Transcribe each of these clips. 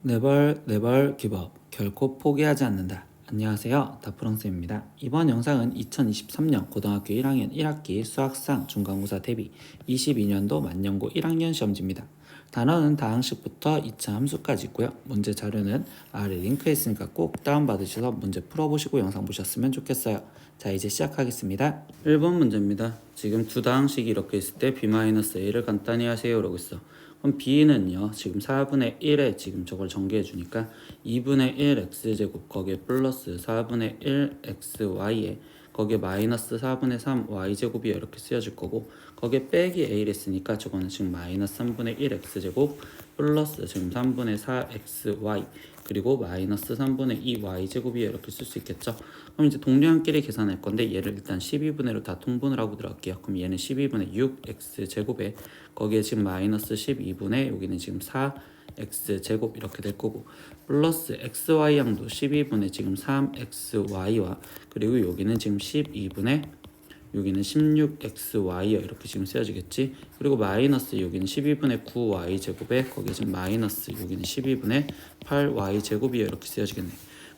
네벌 기법 결코 포기하지 않는다. 안녕하세요, 다프랑스입니다. 이번 영상은 2023년 고등학교 1학년 1학기 수학상 중간고사 대비 22년도 만년고 1학년 시험지입니다. 단어는 다항식부터 2차 함수까지 있고요. 문제 자료는 아래 링크에 있으니까 꼭 다운받으셔서 문제 풀어보시고 영상 보셨으면 좋겠어요. 자, 이제 시작하겠습니다. 1번 문제입니다. 지금 두 다항식이 이렇게 있을 때 b-a를 간단히 하세요 라고 있어. 그럼 b는요 지금 4분의 1에 지금 저걸 전개해 주니까 2분의 1 x제곱 거기에 플러스 4분의 1 xy에 거기에 마이너스 4분의 3 y제곱이 이렇게 쓰여질 거고, 거기에 빼기 a를 했으니까 저거는 지금 마이너스 3분의 1 x제곱 플러스 지금 3분의 4 xy 그리고 마이너스 3분의 2 y제곱이 이렇게 쓸 수 있겠죠. 그럼 이제 동량끼리 계산할 건데 얘를 일단 12분의로 다 통분을 하고 들어갈게요. 그럼 얘는 12분의 6 x제곱에 거기에 지금 마이너스 12분의 여기는 지금 4 x제곱 이렇게 될 거고, 플러스 xy 양도 12분의 지금 3xy와 그리고 여기는 지금 12분의 여기는 16xy 이렇게 지금 쓰여지겠지. 그리고 마이너스 여기는 12분의 9y제곱에 거기에 지금 마이너스 여기는 12분의 8y제곱이 이렇게 쓰여지겠네.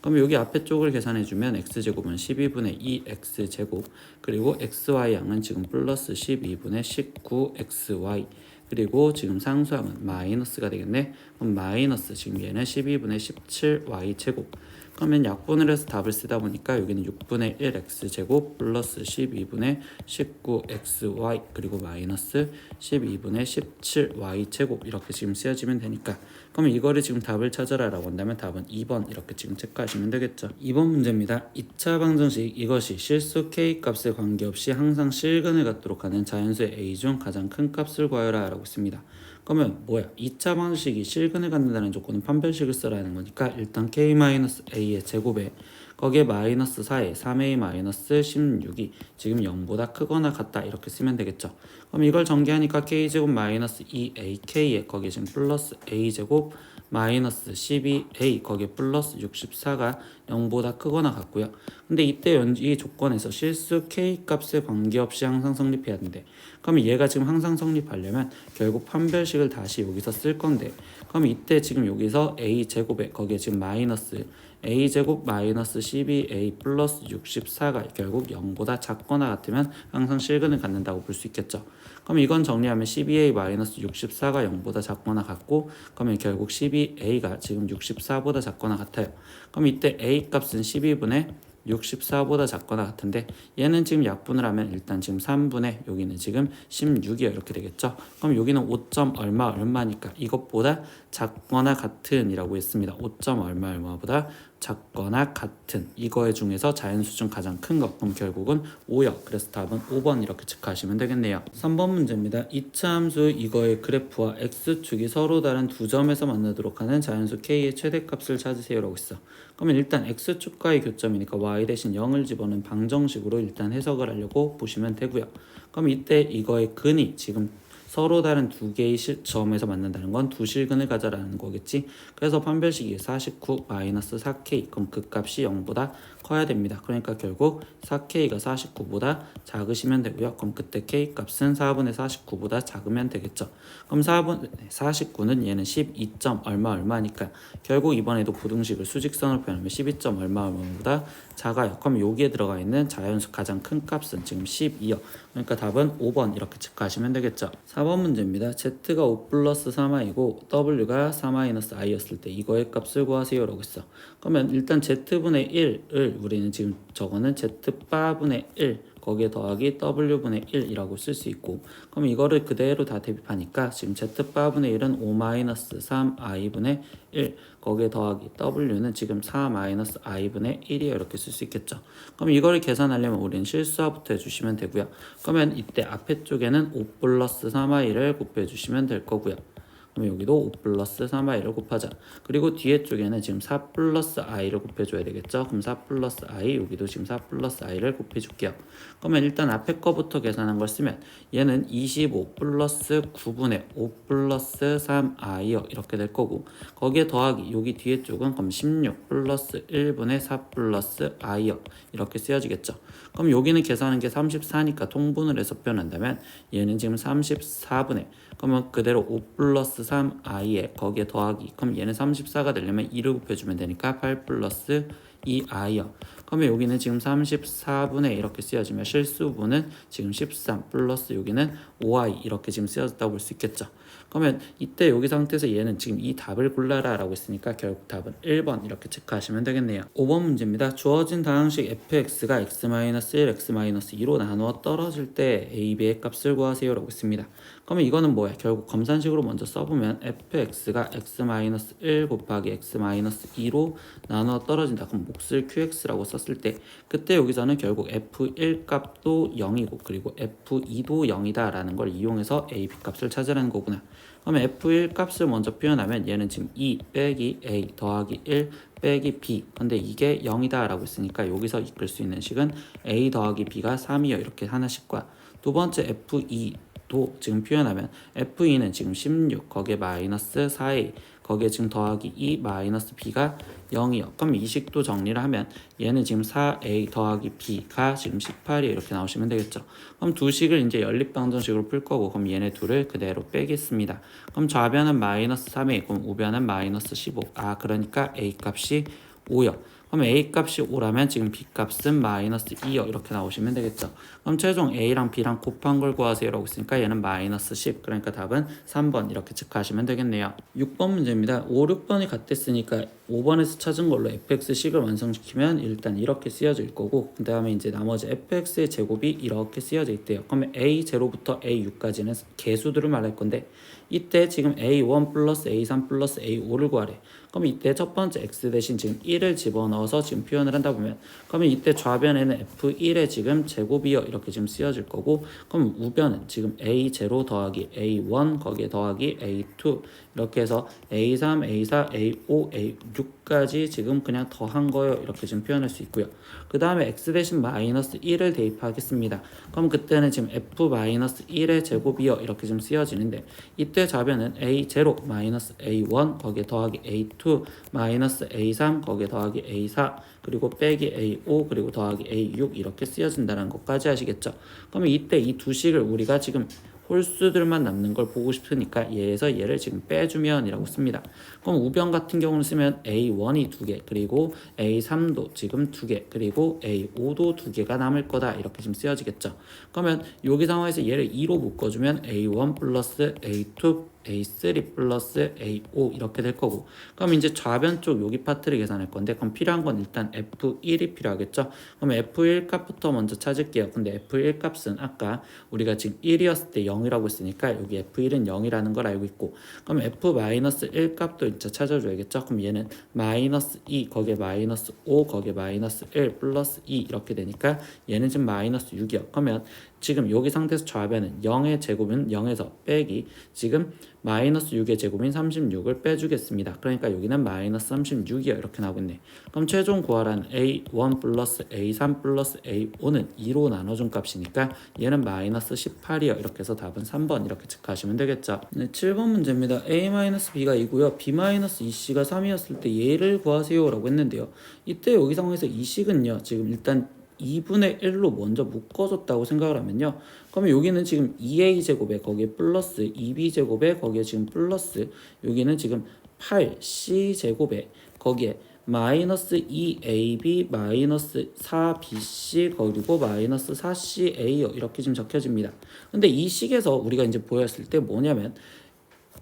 그럼 여기 앞에 쪽을 계산해주면 x제곱은 12분의 2x제곱 그리고 xy 양은 지금 플러스 12분의 19xy 그리고 지금 상수항은 마이너스가 되겠네. 그럼 마이너스 지금 얘는 12분의 17y제곱. 그러면 약분을 해서 답을 쓰다 보니까 여기는 6분의 1x제곱 플러스 12분의 19xy 그리고 마이너스 12분의 17y제곱 이렇게 지금 쓰여지면 되니까, 그러면 이거를 지금 답을 찾아라 라고 한다면 답은 2번 이렇게 지금 체크하시면 되겠죠. 2번 문제입니다. 2차 방정식, 이것이 실수 k 값에 관계없이 항상 실근을 갖도록 하는 자연수의 a 중 가장 큰 값을 구하여라 라고 있습니다. 그러면 뭐야? 2차 방정식이 실근을 갖는다는 조건은 판별식을 써라는 거니까 일단 k-a의 제곱에 거기에 마이너스 4에 3a-16이 지금 0보다 크거나 같다 이렇게 쓰면 되겠죠. 그럼 이걸 전개하니까 k제곱 마이너스 2ak에 거기에 지금 플러스 a제곱 마이너스 12a 거기에 플러스 64가 0보다 크거나 같고요. 근데 이때 이 조건에서 실수 k 값에 관계없이 항상 성립해야 된대. 그러면 얘가 지금 항상 성립하려면 결국 판별식을 다시 여기서 쓸 건데, 그럼 이때 지금 여기서 a 제곱에 거기에 지금 마이너스 a 제곱 마이너스 12a 플러스 64가 결국 0보다 작거나 같으면 항상 실근을 갖는다고 볼 수 있겠죠. 그럼 이건 정리하면 12a 마이너스 64가 0보다 작거나 같고, 그러면 결국 12a가 지금 64보다 작거나 같아요. 그럼 이때 a 값은 12분의 64보다 작거나 같은데 얘는 지금 약분을 하면 일단 지금 3분의 여기는 지금 16이요 이렇게 되겠죠. 그럼 여기는 5점 얼마니까 이것보다 작거나 같은 이라고 했습니다. 5점 얼마보다 작거나 같은 이거에 중에서 자연수 중 가장 큰 거, 그럼 결국은 5요. 그래서 답은 5번 이렇게 체크하시면 되겠네요. 3번 문제입니다. 2차 함수 이거의 그래프와 x축이 서로 다른 두 점에서 만나도록 하는 자연수 k의 최대값을 찾으세요 라고 있어. 그러면 일단 x축과의 교점이니까 y 대신 0을 집어넣은 방정식으로 일단 해석을 하려고 보시면 되고요. 그럼 이때 이거의 근이 지금 서로 다른 두 개의 점에서 만난다는 건 두 실근을 가져라는 거겠지. 그래서 판별식이 49-4k, 그럼 그 값이 0보다 커야 됩니다. 그러니까 결국 4k가 49보다 작으시면 되고요. 그럼 그때 k 값은 4분의 49보다 작으면 되겠죠. 그럼 4분 49는 얘는 12점 얼마니까 결국 이번에도 부등식을 수직선으로 표현하면 12점 얼마보다 작아요. 그럼 여기에 들어가 있는 자연수 가장 큰 값은 지금 12요. 그러니까 답은 5번 이렇게 체크하시면 되겠죠. 4번 문제입니다. z가 5 플러스 3i고 w가 4-i였을 때 이거의 값을 구하세요 라고 했어. 그러면 일단 z분의 1을 우리는 지금 저거는 z바분의 1 거기에 더하기 w분의 1이라고 쓸 수 있고, 그럼 이거를 그대로 다 대입하니까 지금 z바분의 1은 5-3i분의 1 거기에 더하기 w는 지금 4-i분의 1이에요 이렇게 쓸 수 있겠죠. 그럼 이거를 계산하려면 우리는 실수화부터 해주시면 되고요. 그러면 이때 앞에 쪽에는 5 플러스 3i를 곱해주시면 될 거고요. 그럼 여기도 5 플러스 3i를 곱하자. 그리고 뒤에 쪽에는 지금 4 플러스 i를 곱해줘야 되겠죠. 그럼 4 플러스 i, 여기도 지금 4 플러스 i를 곱해줄게요. 그러면 일단 앞에 거부터 계산한 걸 쓰면 얘는 25 플러스 9분의 5 플러스 3i요 이렇게 될 거고, 거기에 더하기 여기 뒤에 쪽은 그럼 16 플러스 1분의 4 플러스 i요 이렇게 쓰여지겠죠. 그럼 여기는 계산하는 게 34니까 통분을 해서 표현한다면 얘는 지금 34분의 그러면 그대로 5 플러스 3i에 거기에 더하기. 그럼 얘는 34가 되려면 2를 곱해주면 되니까 8 플러스 2i요. 그러면 여기는 지금 34분의 이렇게 쓰여지면 실수분은 지금 13 플러스 여기는 5i 이렇게 지금 쓰여졌다고 볼 수 있겠죠. 그러면 이때 여기 상태에서 얘는 지금 이 답을 골라라 라고 했으니까 결국 답은 1번 이렇게 체크하시면 되겠네요. 5번 문제입니다. 주어진 다항식 fx가 x-1, x-2로 나누어 떨어질 때 a, b의 값을 구하세요 라고 했습니다. 그러면 이거는 뭐야? 결국 검산식으로 먼저 써보면 fx가 x-1 곱하기 x-2로 나누어 떨어진다. 그럼 몫을 qx라고 썼을 때 그때 여기서는 결국 f1 값도 0이고 그리고 f2도 0이다 라는 걸 이용해서 a, b 값을 찾으라는 거구나. 그러면 f1 값을 먼저 표현하면 얘는 지금 2 빼기 a 더하기 1 빼기 b. 근데 이게 0이다 라고 했으니까 여기서 이끌 수 있는 식은 a 더하기 b가 3이요 이렇게 하나씩과 두 번째 f2도 지금 표현하면 f2는 지금 16 거기에 마이너스 4a 거기에 지금 더하기 2 마이너스 b가 0이요. 그럼 이 식도 정리를 하면 얘는 지금 4a 더하기 b가 지금 18이 이렇게 나오시면 되겠죠. 그럼 두 식을 이제 연립방정식으로 풀 거고 그럼 얘네 둘을 그대로 빼겠습니다. 그럼 좌변은 마이너스 3a 그럼 우변은 마이너스 15. 그러니까 a 값이 5요. 그럼 a 값이 5라면 지금 b 값은 마이너스 2요 이렇게 나오시면 되겠죠. 그럼 최종 a랑 b랑 곱한 걸 구하세요 라고 했으니까 얘는 마이너스 10. 그러니까 답은 3번 이렇게 체크하시면 되겠네요. 6번 문제입니다. 5, 6번이 같았으니까 5번에서 찾은 걸로 fx식을 완성시키면 일단 이렇게 쓰여져 있을 거고 그 다음에 이제 나머지 fx의 제곱이 이렇게 쓰여져 있대요. 그러면 a0부터 a6까지는 개수들을 말할 건데 이때 지금 a1 플러스 a3 플러스 a5를 구하래. 그럼 이때 첫 번째 x 대신 지금 1을 집어넣어서 지금 표현을 한다 보면 그러면 이때 좌변에는 f1의 지금 제곱이요 이렇게 지금 쓰여질 거고 그럼 우변은 지금 a0 더하기 a1 거기에 더하기 a2 이렇게 해서 a3, a4, a5, a6까지 지금 그냥 더한 거요 이렇게 지금 표현할 수 있고요. 그 다음에 x 대신 마이너스 1을 대입하겠습니다. 그럼 그때는 지금 f 마이너스 1의 제곱이요 이렇게 지금 쓰여지는데 이때 좌변은 a0 마이너스 a1 거기에 더하기 a2 마이너스 a3 거기에 더하기 a4 그리고 빼기 a5 그리고 더하기 a6 이렇게 쓰여진다는 것까지 아시겠죠? 그러면 이때 이 두 식을 우리가 지금 홀수들만 남는 걸 보고 싶으니까 얘에서 얘를 지금 빼주면 이라고 씁니다. 그럼 우변 같은 경우는 쓰면 A1이 2개 그리고 A3도 지금 2개 그리고 A5도 2개가 남을 거다 이렇게 지금 쓰여지겠죠. 그러면 여기 상황에서 얘를 2로 묶어주면 A1 플러스 A2 A3 플러스 A5 이렇게 될 거고 그럼 이제 좌변 쪽 여기 파트를 계산할 건데 그럼 필요한 건 일단 F1이 필요하겠죠. 그럼 F1 값부터 먼저 찾을게요. 근데 F1 값은 아까 우리가 지금 1이었을 때 0이라고 했으니까 여기 F1은 0이라는 걸 알고 있고 그럼 F-1 값도 이제 찾아줘야겠죠. 그럼 얘는 마이너스 2 거기에 마이너스 5 거기에 마이너스 1 플러스 2 이렇게 되니까 얘는 지금 마이너스 6이요. 그러면 지금 여기 상태에서 좌변은 0의 제곱은 0에서 빼기 지금 마이너스 6의 제곱인 36을 빼주겠습니다. 그러니까 여기는 마이너스 36이요. 이렇게 나오겠네. 그럼 최종 구하라는 A1 플러스 A3 플러스 A5는 2로 나눠준 값이니까 얘는 마이너스 18이요. 이렇게 해서 답은 3번 이렇게 체크하시면 되겠죠. 네, 7번 문제입니다. A-B가 2고요. B-2C가 3이었을 때 얘를 구하세요 라고 했는데요. 이때 여기 상황에서 이 식은요. 지금 일단 2분의 1로 먼저 묶어줬다고 생각을 하면요. 그러면 여기는 지금 2a제곱에 거기에 플러스 2b제곱에 거기에 지금 플러스 여기는 지금 8c제곱에 거기에 마이너스 2ab 마이너스 4bc 그리고 마이너스 4ca 이렇게 지금 적혀집니다. 근데 이 식에서 우리가 이제 보였을 때 뭐냐면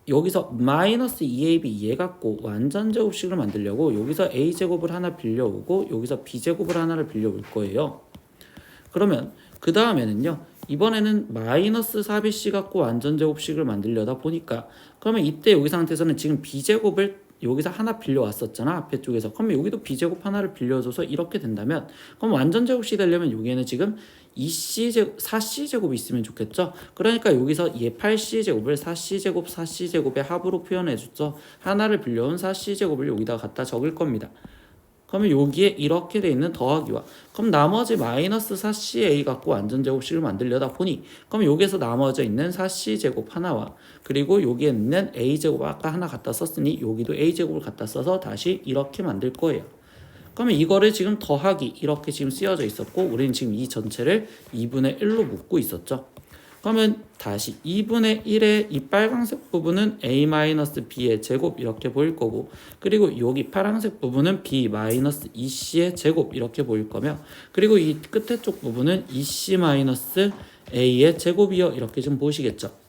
여기서 마이너스 2ab 얘 갖고 완전 제곱식을 만들려고 여기서 a제곱을 하나 빌려오고 여기서 b제곱을 하나를 빌려올 거예요. 그러면 그 다음에는요 이번에는 마이너스 4bc 갖고 완전 제곱식을 만들려다 보니까 그러면 이때 여기 상태에서는 지금 b제곱을 여기서 하나 빌려왔었잖아 앞에 쪽에서. 그러면 여기도 b제곱 하나를 빌려줘서 이렇게 된다면 그럼 완전 제곱식이 되려면 여기에는 지금 2c제곱, 4c제곱이 있으면 좋겠죠. 그러니까 여기서 얘 8c제곱을 4c제곱, 4c제곱의 합으로 표현해줬죠. 하나를 빌려온 4c제곱을 여기다가 갖다 적을 겁니다. 그러면 여기에 이렇게 돼 있는 더하기와 그럼 나머지 마이너스 4ca 갖고 완전 제곱식을 만들려다 보니 그럼 여기에서 나머져 있는 4c제곱 하나와 그리고 여기에 있는 a제곱 아까 하나 갖다 썼으니 여기도 a제곱을 갖다 써서 다시 이렇게 만들 거예요. 그러면 이거를 지금 더하기 이렇게 지금 쓰여져 있었고 우리는 지금 이 전체를 2분의 1로 묶고 있었죠. 그러면 다시 2분의 1의 이 빨간색 부분은 a-b의 제곱 이렇게 보일 거고, 그리고 여기 파란색 부분은 b-2c의 제곱 이렇게 보일 거며, 그리고 이 끝에 쪽 부분은 2c-a의 제곱이요 이렇게 좀 보시겠죠.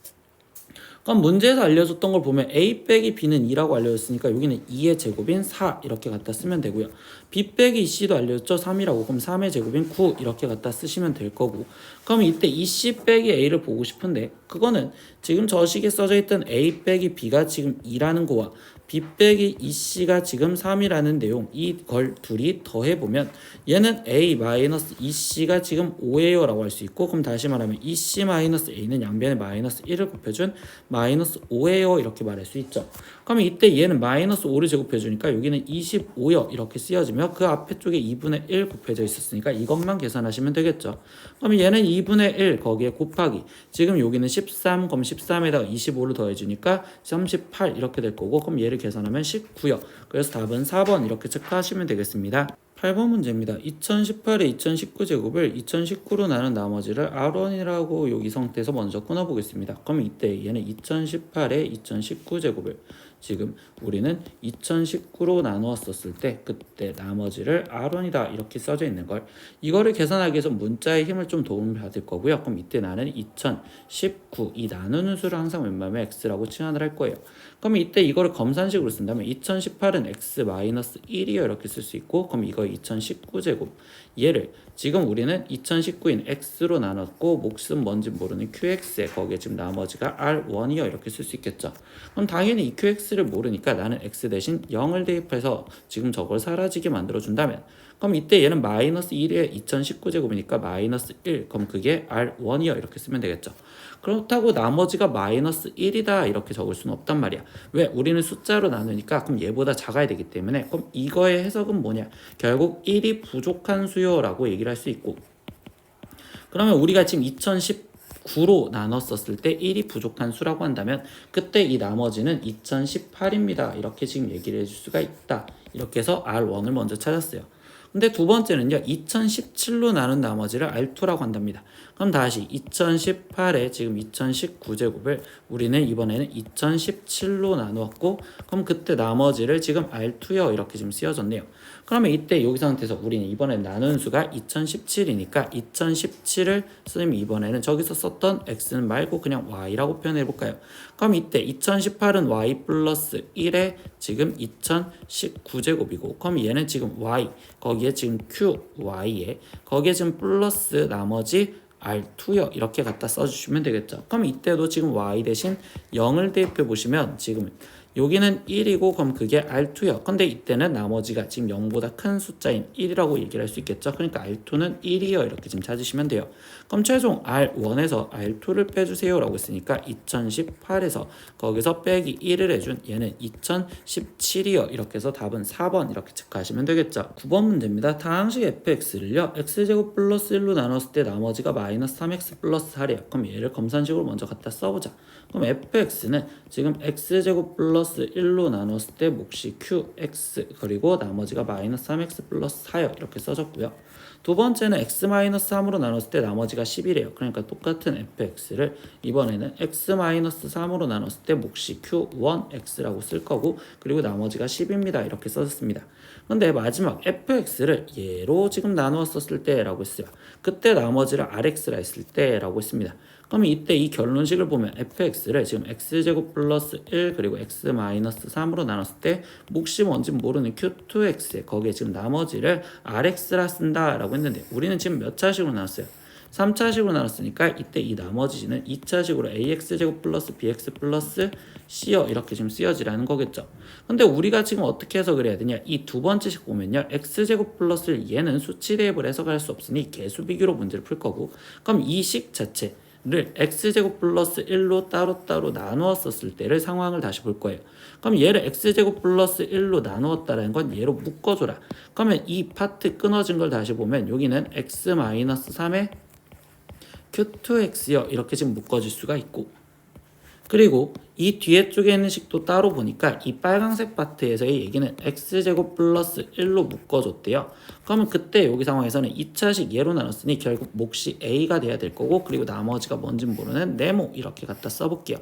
그럼 문제에서 알려줬던 걸 보면 a 빼기 b는 2라고 알려줬으니까 여기는 2의 제곱인 4 이렇게 갖다 쓰면 되고요. b 빼기 c도 알려줬죠. 3이라고. 그럼 3의 제곱인 9 이렇게 갖다 쓰시면 될 거고, 그럼 이때 2c 빼기 a를 보고 싶은데 그거는 지금 저 식에 써져 있던 a 빼기 b가 지금 2라는 거와 b 빼기 2c가 지금 3이라는 내용, 이걸 둘이 더해보면 얘는 a-2c가 지금 5예요 라고 할 수 있고, 그럼 다시 말하면 2c-a는 양변에 마이너스 1을 곱해준 마이너스 5예요 이렇게 말할 수 있죠. 그러면 이때 얘는 마이너스 5를 제곱해주니까 여기는 25요 이렇게 쓰여지며 그 앞에 쪽에 2분의 1 곱해져 있었으니까 이것만 계산하시면 되겠죠. 그러면 얘는 2분의 1 거기에 곱하기 지금 여기는 13, 그럼 13에다가 25를 더해주니까 38 이렇게 될 거고, 그럼 얘를 계산하면 19요. 그래서 답은 4번 이렇게 체크하시면 되겠습니다. 8번 문제입니다. 2018의 2019 제곱을 2019로 나눈 나머지를 R1이라고 여기 상태에서 먼저 끊어보겠습니다. 그럼 이때 얘는 2018의 2019 제곱을 지금 우리는 2019로 나누었었을 때 그때 나머지를 R1이다 이렇게 써져 있는 걸, 이거를 계산하기 위해서 문자의 힘을 좀 도움을 받을 거고요. 그럼 이때 나는 2019 이 나누는 수를 항상 웬만하면 x라고 칭하를 할 거예요. 그럼 이때 이거를 검산식으로 쓴다면 2018은 x-1이요 이렇게 쓸 수 있고, 그럼 이거 2019 제곱 얘를 지금 우리는 2019인 x로 나눴고 몫은 뭔지 모르는 qx에 거기에 지금 나머지가 r1이요 이렇게 쓸 수 있겠죠. 그럼 당연히 이 qx를 모르니까 나는 x 대신 0을 대입해서 지금 저걸 사라지게 만들어 준다면, 그럼 이때 얘는 마이너스 1의 2019 제곱이니까 마이너스 1, 그럼 그게 r1이요 이렇게 쓰면 되겠죠. 그렇다고 나머지가 마이너스 1이다 이렇게 적을 수는 없단 말이야. 왜? 우리는 숫자로 나누니까 그럼 얘보다 작아야 되기 때문에, 그럼 이거의 해석은 뭐냐? 결국 1이 부족한 수요라고 얘기를 할 수 있고, 그러면 우리가 지금 2019로 나눴었을 때 1이 부족한 수라고 한다면 그때 이 나머지는 2018입니다 이렇게 지금 얘기를 해줄 수가 있다. 이렇게 해서 R1을 먼저 찾았어요. 근데 두 번째는요, 2017로 나눈 나머지를 R2라고 한답니다. 그럼 다시 2018에 지금 2019 제곱을 우리는 이번에는 2017로 나누었고, 그럼 그때 나머지를 지금 R2요 이렇게 지금 쓰여졌네요. 그러면 이때 여기 상태에서 우리는 이번에 나눈 수가 2017이니까 2017을 쓰면 이번에는 저기서 썼던 x는 말고 그냥 y라고 표현해 볼까요? 그럼 이때 2018은 y 플러스 1에 지금 2019 제곱이고, 그럼 얘는 지금 y 거기에 지금 qy에 거기에 지금 플러스 나머지 R2요 이렇게 갖다 써주시면 되겠죠. 그럼 이때도 지금 y 대신 0을 대입해 보시면 지금 여기는 1이고 그럼 그게 R2요. 근데 이때는 나머지가 지금 0보다 큰 숫자인 1이라고 얘기를 할 수 있겠죠. 그러니까 R2는 1이요 이렇게 지금 찾으시면 돼요. 그럼 최종 R1에서 R2를 빼주세요 라고 했으니까 2018에서 거기서 빼기 1을 해준 얘는 2017이요 이렇게 해서 답은 4번 이렇게 체크하시면 되겠죠. 9번 문제입니다. 다항식 fx를요 x제곱 플러스 1로 나눴을 때 나머지가 마이너스 3x 플러스 4래요. 그럼 얘를 검산식으로 먼저 갖다 써보자. 그럼 fx는 지금 x제곱 플러스 1로 나눴을 때 몫이 qx 그리고 나머지가 마이너스 3x 플러스 4요 이렇게 써졌고요. 두 번째는 x-3으로 나눴을 때 나머지가 10이래요. 그러니까 똑같은 fx를 이번에는 x-3으로 나눴을 때 몫이 q1x라고 쓸 거고, 그리고 나머지가 10입니다. 이렇게 써졌습니다. 근데 마지막 fx를 얘로 지금 나누었었을 때 라고 했어요. 그때 나머지를 rx라 했을 때 라고 했습니다. 그럼 이때 이 결론식을 보면 fx를 지금 x제곱 플러스 1 그리고 x-3으로 나눴을 때 몫이 뭔지 모르는 q2x에 거기에 지금 나머지를 rx라 쓴다 라고 했는데, 우리는 지금 몇 차식으로 나눴어요? 3차식으로 나눴으니까 이때 이 나머지는 2차식으로 ax제곱 플러스 bx 플러스 c요 이렇게 지금 쓰여지라는 거겠죠. 근데 우리가 지금 어떻게 해석을 해야 되냐, 이 두 번째 식 보면요 x제곱 플러스 1 얘는 수치 대입을 해석할 수 없으니 개수 비교로 문제를 풀 거고, 그럼 이 식 자체 를 x제곱 플러스 1로 따로따로 나누었었을 때를 상황을 다시 볼 거예요. 그럼 얘를 x제곱 플러스 1로 나누었다는 건 얘로 묶어줘라. 그러면 이 파트 끊어진 걸 다시 보면 여기는 x-3의 q2x요 이렇게 지금 묶어질 수가 있고, 그리고 이 뒤에 쪽에 있는 식도 따로 보니까 이 빨간색 파트에서의 얘기는 x제곱 플러스 1로 묶어줬대요. 그러면 그때 여기 상황에서는 2차식 얘로 나눴으니 결국 몫이 a가 돼야 될 거고, 그리고 나머지가 뭔지 모르는 네모 이렇게 갖다 써볼게요.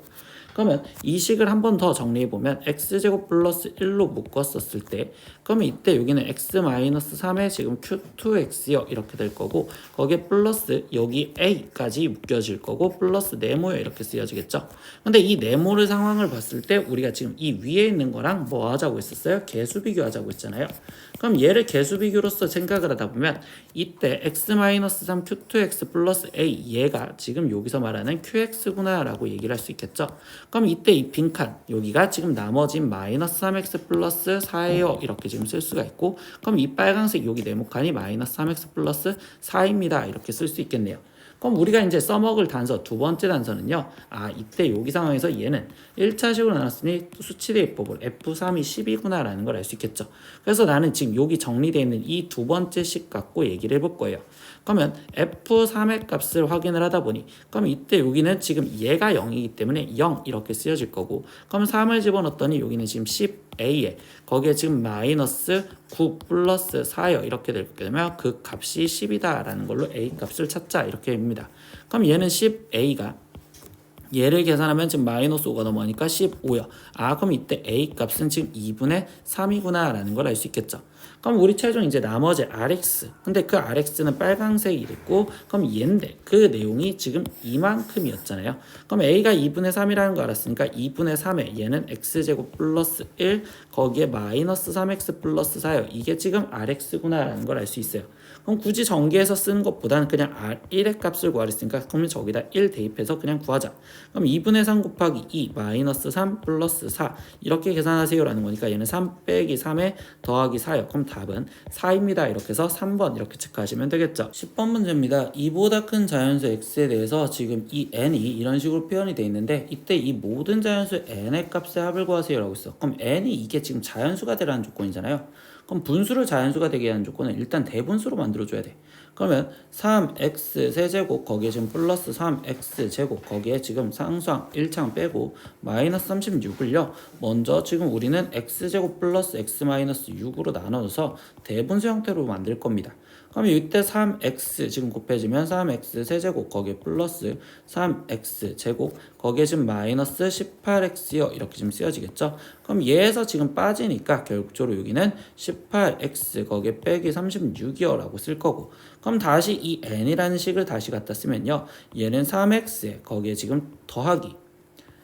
그러면 이 식을 한 번 더 정리해보면 x제곱 플러스 1로 묶었었을 때, 그러면 이때 여기는 x-3에 지금 q2x요 이렇게 될 거고, 거기에 플러스 여기 a까지 묶여질 거고, 플러스 네모요 이렇게 쓰여지겠죠. 근데 이 네모를 상황을 봤을 때 우리가 지금 이 위에 있는 거랑 뭐 하자고 했었어요? 개수 비교하자고 했잖아요. 그럼 얘를 개수 비교로서 생각을 하다 보면 이때 x-3 q2x 플러스 a, 얘가 지금 여기서 말하는 qx구나 라고 얘기를 할 수 있겠죠. 그럼 이때 이 빈칸 여기가 지금 나머진 마이너스 3x 플러스 4예요 이렇게 지금 쓸 수가 있고, 그럼 이 빨간색 여기 네모칸이 마이너스 3x 플러스 4입니다 이렇게 쓸 수 있겠네요. 그럼 우리가 이제 써먹을 단서 두 번째 단서는요, 이때 여기 상황에서 얘는 1차식으로 나눴으니 수치 대입법으로 F3이 10이구나 라는 걸 알 수 있겠죠. 그래서 나는 지금 여기 정리되어 있는 이 두 번째 식 갖고 얘기를 해볼 거예요. 그러면 F3의 값을 확인을 하다 보니, 그럼 이때 여기는 지금 얘가 0이기 때문에 0 이렇게 쓰여질 거고, 그럼 3을 집어넣었더니 여기는 지금 10a에 거기에 지금 마이너스 9 플러스 4요 이렇게 될 거면 그 값이 10이다 라는 걸로 a 값을 찾자 이렇게 됩니다. 그럼 얘는 10a가 얘를 계산하면 지금 마이너스 5가 넘어가니까 15요. 그럼 이때 a 값은 지금 2분의 3이구나 라는 걸 알 수 있겠죠. 그럼 우리 최종 이제 나머지 rx, 근데 그 rx는 빨간색이 됐고, 그럼 얘인데 그 내용이 지금 이만큼이었잖아요. 그럼 a가 2분의 3이라는 거 알았으니까 2분의 3에 얘는 x제곱 플러스 1 거기에 마이너스 3x 플러스 4요. 이게 지금 rx구나 라는 걸 알 수 있어요. 그럼 굳이 전개해서 쓰는 것보다는 그냥 r1의 값을 구하랬으니까 그러면 저기다 1 대입해서 그냥 구하자. 그럼 2분의 3 곱하기 2 마이너스 3 플러스 4 이렇게 계산하세요 라는 거니까 얘는 3 빼기 3에 더하기 4요. 그럼 답은 4입니다. 이렇게 해서 3번 이렇게 체크하시면 되겠죠. 10번 문제입니다. 2보다 큰 자연수 x에 대해서 지금 이 n이 이런 식으로 표현이 되어 있는데, 이때 이 모든 자연수 n의 값의 합을 구하세요 라고 있어. 그럼 n이 이게 지금 자연수가 되라는 조건이잖아요. 그럼 분수를 자연수가 되게 하는 조건은 일단 대분수로 만들어줘야 돼. 그러면 3x 세제곱 거기에 지금 플러스 3x 제곱 거기에 지금 상수항 1창 빼고 마이너스 36을요 먼저 지금 우리는 x제곱 플러스 x 마이너스 6으로 나눠서 대분수 형태로 만들 겁니다. 그럼 이때 3x 지금 곱해지면 3x 세제곱 거기에 플러스 3x 제곱 거기에 지금 마이너스 18x요 이렇게 지금 쓰여지겠죠. 그럼 얘에서 지금 빠지니까 결국적으로 여기는 18x 거기에 빼기 36이요 라고 쓸 거고, 그럼 다시 이 n이라는 식을 다시 갖다 쓰면요 얘는 3x에 거기에 지금 더하기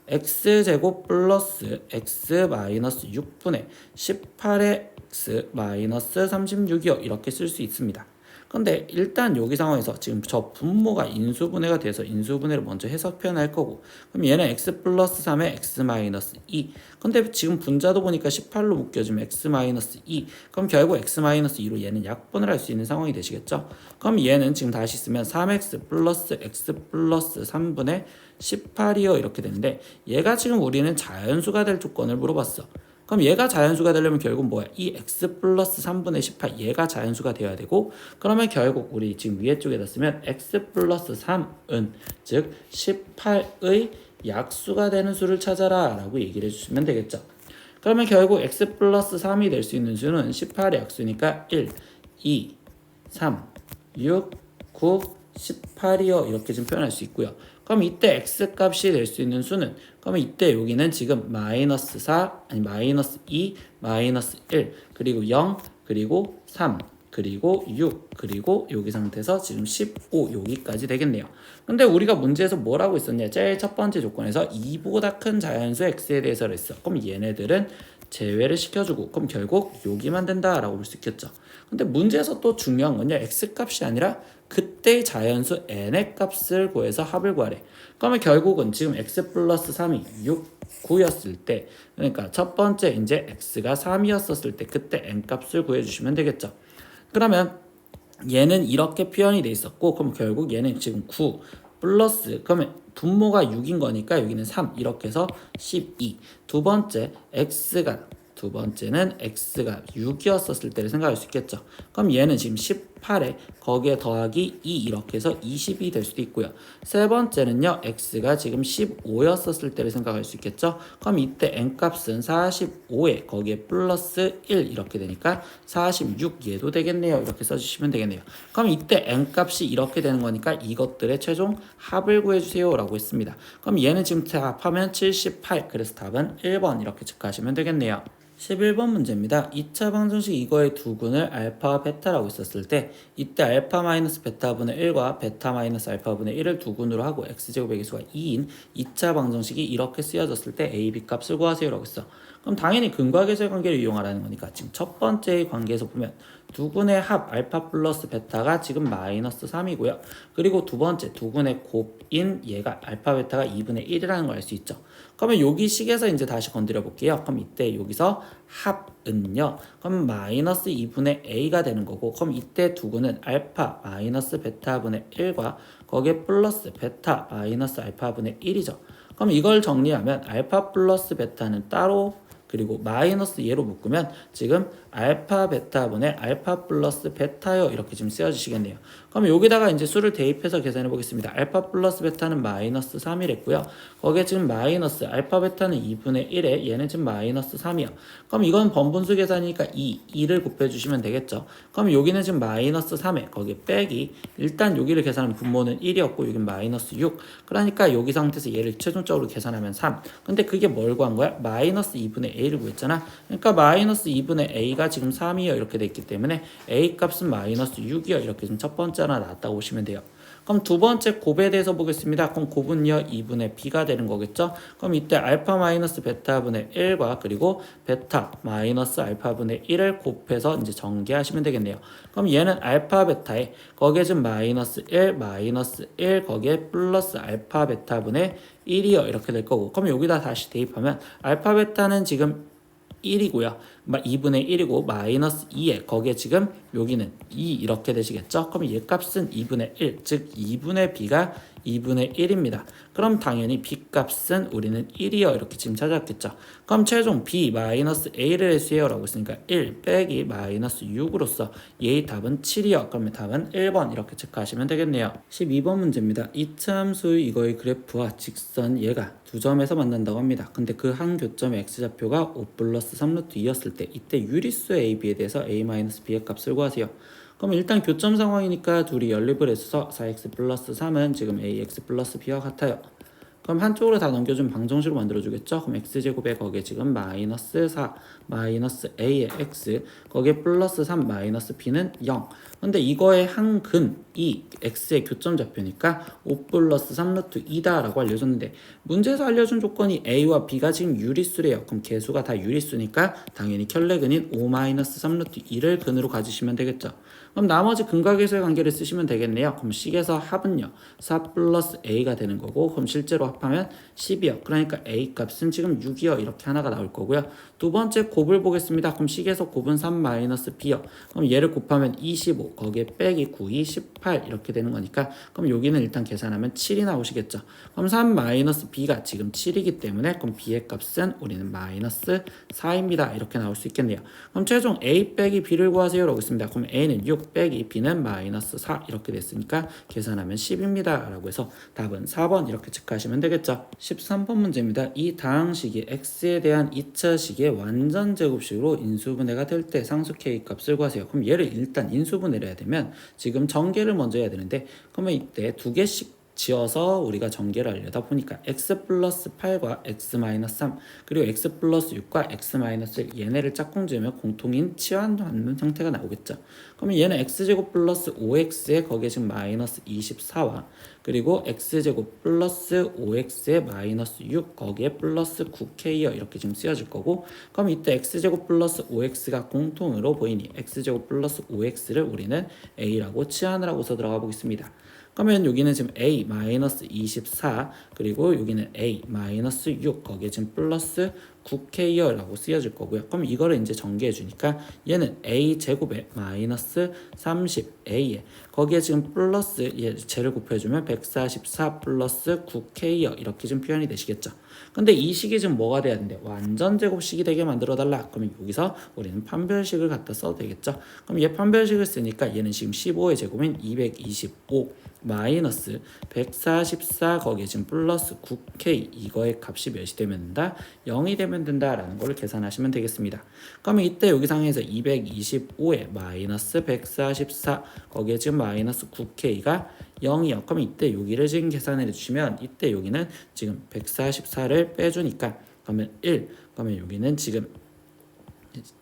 x제곱 플러스 x 마이너스 6분의 18의 x 마이너스 36이요 이렇게 쓸 수 있습니다. 근데 일단 여기 상황에서 지금 저 분모가 인수분해가 돼서 인수분해를 먼저 해서 표현할 거고, 그럼 얘는 x 플러스 3에 x 마이너스 2, 근데 지금 분자도 보니까 18로 묶여지면 x 마이너스 2, 그럼 결국 x 마이너스 2로 얘는 약분을 할 수 있는 상황이 되시겠죠. 그럼 얘는 지금 다시 쓰면 3x 플러스 x 플러스 3분의 18이요 이렇게 되는데, 얘가 지금 우리는 자연수가 될 조건을 물어봤어. 그럼 얘가 자연수가 되려면 결국 뭐야? 이 x 플러스 3분의 18 얘가 자연수가 되어야 되고, 그러면 결국 우리 지금 위에 쪽에다 쓰면 x 플러스 3은 즉 18의 약수가 되는 수를 찾아라 라고 얘기를 해주시면 되겠죠. 그러면 결국 x 플러스 3이 될 수 있는 수는 18의 약수니까 1, 2, 3, 6, 9, 18이요 이렇게 좀 표현할 수 있고요. 그럼 이때 x 값이 될 수 있는 수는, 그러면 이때 여기는 지금 마이너스 4, 아니 마이너스 2, 마이너스 1, 그리고 0, 그리고 3, 그리고 6, 그리고 여기 상태에서 지금 15 여기까지 되겠네요. 근데 우리가 문제에서 뭐라고 했었냐? 제일 첫 번째 조건에서 2보다 큰 자연수 x에 대해서 했어. 그럼 얘네들은 제외를 시켜주고, 그럼 결국 여기만 된다라고 볼 수 있겠죠. 근데 문제에서 또 중요한 건요, x 값이 아니라 그때 자연수 n의 값을 구해서 합을 구하래. 그러면 결국은 지금 x 플러스 3이 6, 9였을 때, 그러니까 첫 번째 이제 x가 3이었었을 때 그때 n 값을 구해주시면 되겠죠. 그러면 얘는 이렇게 표현이 돼 있었고, 그럼 결국 얘는 지금 9 플러스, 그러면 분모가 6인 거니까 여기는 3 이렇게 해서 12. 두 번째는 x가 6이었었을 때를 생각할 수 있겠죠. 그럼 얘는 지금 18에 거기에 더하기 2 이렇게 해서 20이 될 수도 있고요. 세 번째는요. x가 지금 15였었을 때를 생각할 수 있겠죠. 그럼 이때 n값은 45에 거기에 플러스 1 이렇게 되니까 46 얘도 되겠네요. 이렇게 써주시면 되겠네요. 그럼 이때 n값이 이렇게 되는 거니까 이것들의 최종 합을 구해주세요 라고 했습니다. 그럼 얘는 지금 합하면 78, 그래서 답은 1번 이렇게 체크하시면 되겠네요. 11번 문제입니다. 2차 방정식 이거의 두근을 알파와 베타라고 있었을 때 이때 알파 마이너스 베타분의 1과 베타 마이너스 알파분의 1을 두근으로 하고 x제곱의 개수가 2인 2차 방정식이 이렇게 쓰여졌을 때 a, b 값을 구하세요 라고 했어. 그럼 당연히 근과 계수의 관계를 이용하라는 거니까 지금 첫 번째의 관계에서 보면 두근의 합 알파 플러스 베타가 지금 마이너스 3이고요. 그리고 두 번째 두근의 곱인 얘가 알파 베타가 2분의 1이라는 걸 알 수 있죠. 그러면 여기 식에서 이제 다시 건드려 볼게요. 그럼 이때 여기서 합은요. 그럼 마이너스 2분의 a가 되는 거고 그럼 이때 두근은 알파 마이너스 베타분의 1과 거기에 플러스 베타 마이너스 알파분의 1이죠. 그럼 이걸 정리하면 알파 플러스 베타는 따로 그리고 마이너스 얘로 묶으면 지금 알파 베타분의 알파 플러스 베타요 이렇게 지금 쓰여주시겠네요. 그럼 여기다가 이제 수를 대입해서 계산해 보겠습니다. 알파 플러스 베타는 마이너스 3이랬고요. 거기에 지금 마이너스 알파 베타는 2분의 1에 얘는 지금 마이너스 3이요. 그럼 이건 번분수 계산이니까 2를 곱해주시면 되겠죠. 그럼 여기는 지금 마이너스 3에 거기에 빼기 일단 여기를 계산하면 분모는 1이었고 여기는 마이너스 6 그러니까 여기 상태에서 얘를 최종적으로 계산하면 3 근데 그게 뭘 구한 거야? 마이너스 2분의 a를 구했잖아. 그러니까 마이너스 2분의 a가 지금 3이요 이렇게 됐기 때문에 a 값은 마이너스 6이요 이렇게 지금 첫 번째 하나 나왔다고 보시면 돼요. 그럼 두 번째 곱에 대해서 보겠습니다. 그럼 곱은요 2분의 b가 되는 거겠죠. 그럼 이때 알파 마이너스 베타분의 1과 그리고 베타 마이너스 알파분의 1을 곱해서 이제 전개하시면 되겠네요. 그럼 얘는 알파 베타에 거기에 지금 마이너스 1 거기에 플러스 알파 베타분의 1이요 이렇게 될 거고 그럼 여기다 다시 대입하면 알파 베타는 지금 1이고요. 2분의 1이고 마이너스 2에 거기에 지금 여기는 2 이렇게 되시겠죠. 그럼 얘 값은 2분의 1, 즉 2분의 b가 2분의 1입니다. 그럼 당연히 b 값은 우리는 1이요 이렇게 지금 찾았겠죠. 그럼 최종 b 마이너스 a를 해수해요 라고 했으니까 1 빼기 마이너스 6으로서 얘의 답은 7이요. 그러면 답은 1번 이렇게 체크하시면 되겠네요. 12번 문제입니다. 이차함수 이거의 그래프와 직선 얘가 두 점에서 만난다고 합니다. 근데 그 한 교점의 x좌표가 5 플러스 3루트 2였을 때 이때 유리수 a, b에 대해서 a 마이너스 b의 값을 구하세요. 그럼 일단 교점 상황이니까 둘이 연립을 해서 4x 플러스 3은 지금 ax 플러스 b와 같아요. 그럼 한쪽으로 다 넘겨주면 방정식으로 만들어주겠죠? 그럼 x제곱에 거기에 지금 마이너스 4 마이너스 a의 x 거기에 플러스 3 마이너스 b는 0 근데 이거의 한근 이 x의 교점 좌표니까 5 플러스 3루트 2다 라고 알려줬는데 문제에서 알려준 조건이 a와 b가 지금 유리수래요. 그럼 개수가 다 유리수니까 당연히 켤레근인 5 마이너스 3루트 2를 근으로 가지시면 되겠죠. 그럼 나머지 근과 계수의 관계를 쓰시면 되겠네요. 그럼 식에서 합은요 4 플러스 a가 되는 거고 그럼 실제로 합하면 10이요. 그러니까 a 값은 지금 6이요. 이렇게 하나가 나올 거고요. 두 번째 곱을 보겠습니다. 그럼 식에서 곱은 3 마이너스 b요. 그럼 얘를 곱하면 25 거기에 빼기 9, 2, 18 이렇게 되는 거니까 그럼 여기는 일단 계산하면 7이 나오시겠죠. 그럼 3 마이너스 b가 지금 7이기 때문에 그럼 b의 값은 우리는 마이너스 4입니다. 이렇게 나올 수 있겠네요. 그럼 최종 a 빼기 b를 구하세요 라고 있습니다. 그럼 a는 6 빼기 b는 마이너스 4 이렇게 됐으니까 계산하면 10입니다 라고 해서 답은 4번 이렇게 체크하시면 되겠죠. 13번 문제입니다. 이 다항식이 x에 대한 2차식의 완전 제곱식으로 인수분해가 될 때 상수 k 값을 구하세요. 그럼 얘를 일단 인수분해를 해야 되면 지금 전개를 먼저 해야 되는데 그러면 이때 두 개씩 지어서 우리가 전개를 하려다 보니까 x 플러스 8과 x 마이너스 3 그리고 x 플러스 6과 x 마이너스 1 얘네를 짝꿍 지으면 공통인 치환하는 형태가 나오겠죠. 그러면 얘는 x제곱 플러스 5x에 거기에 지금 마이너스 24와 그리고 x제곱 플러스 5x에 마이너스 6 거기에 플러스 9k요 이렇게 지금 쓰여질 거고 그럼 이때 x제곱 플러스 5x가 공통으로 보이니 x제곱 플러스 5x를 우리는 a라고 치환을 하고서 들어가 보겠습니다. 그러면 여기는 지금 A-24 그리고 여기는 A-6 거기에 지금 플러스 9K여라고 쓰여질 거고요. 그럼 이거를 이제 전개해 주니까 얘는 A 제곱에 마이너스 30A에 거기에 지금 플러스 쟤를 곱해주면 144 플러스 9K여 이렇게 좀 표현이 되시겠죠. 근데 이 식이 지금 뭐가 돼야 되는데 완전 제곱식이 되게 만들어 달라. 그러면 여기서 우리는 판별식을 갖다 써도 되겠죠. 그럼 얘 판별식을 쓰니까 얘는 지금 15의 제곱인 225 마이너스 144 거기에 지금 플러스 9K 이거의 값이 몇이 되면 된다? 0이 되면 된다라는 걸 계산하시면 되겠습니다. 그러면 이때 여기 상에서 225에 마이너스 144 거기에 지금 마이너스 9K가 0이요. 그럼 이때 여기를 지금 계산해 주시면 이때 여기는 지금 144를 빼주니까 그러면 1 그러면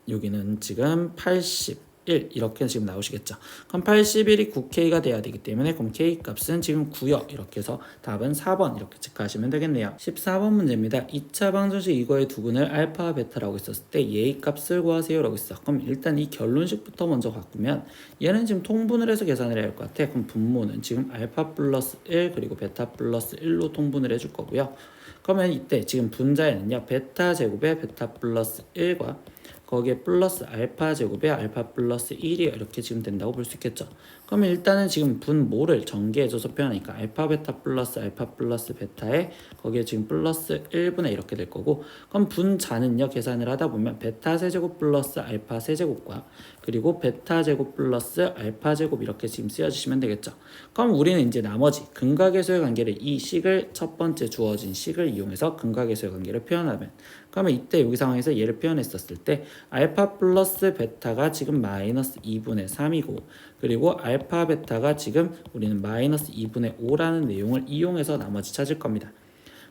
여기는 지금 81 이렇게 지금 나오시겠죠. 그럼 81이 9K가 돼야 되기 때문에 그럼 K 값은 지금 9요. 이렇게 해서 답은 4번 이렇게 체크하시면 되겠네요. 14번 문제입니다. 2차 방정식 이거의 두근을 알파 베타라고 했었을 때 얘의 값을 구하세요 라고 했어. 그럼 일단 이 결론식부터 먼저 바꾸면 얘는 지금 통분을 해서 계산을 해야 할 것 같아. 그럼 분모는 지금 알파 플러스 1 그리고 베타 플러스 1로 통분을 해줄 거고요. 그러면 이때 지금 분자에는요 베타 제곱에 베타 플러스 1과 거기에 플러스 알파 제곱에 알파 플러스 1이 이렇게 지금 된다고 볼 수 있겠죠. 그러면 일단은 지금 분모를 전개해줘서 표현하니까 알파 베타 플러스 베타에 거기에 지금 플러스 1분의 이렇게 될 거고 그럼 분자는요 계산을 하다 보면 베타 세제곱 플러스 알파 세제곱과 그리고 베타 제곱 플러스 알파 제곱 이렇게 지금 쓰여주시면 되겠죠. 그럼 우리는 이제 나머지 근각계수의 관계를 이 식을 첫 번째 주어진 식을 이용해서 근각계수의 관계를 표현하면 그러면 이때 여기 상황에서 얘를 표현했었을 때 알파 플러스 베타가 지금 마이너스 2분의 3이고 그리고 알파 베타가 지금 우리는 마이너스 2분의 5라는 내용을 이용해서 나머지 찾을 겁니다.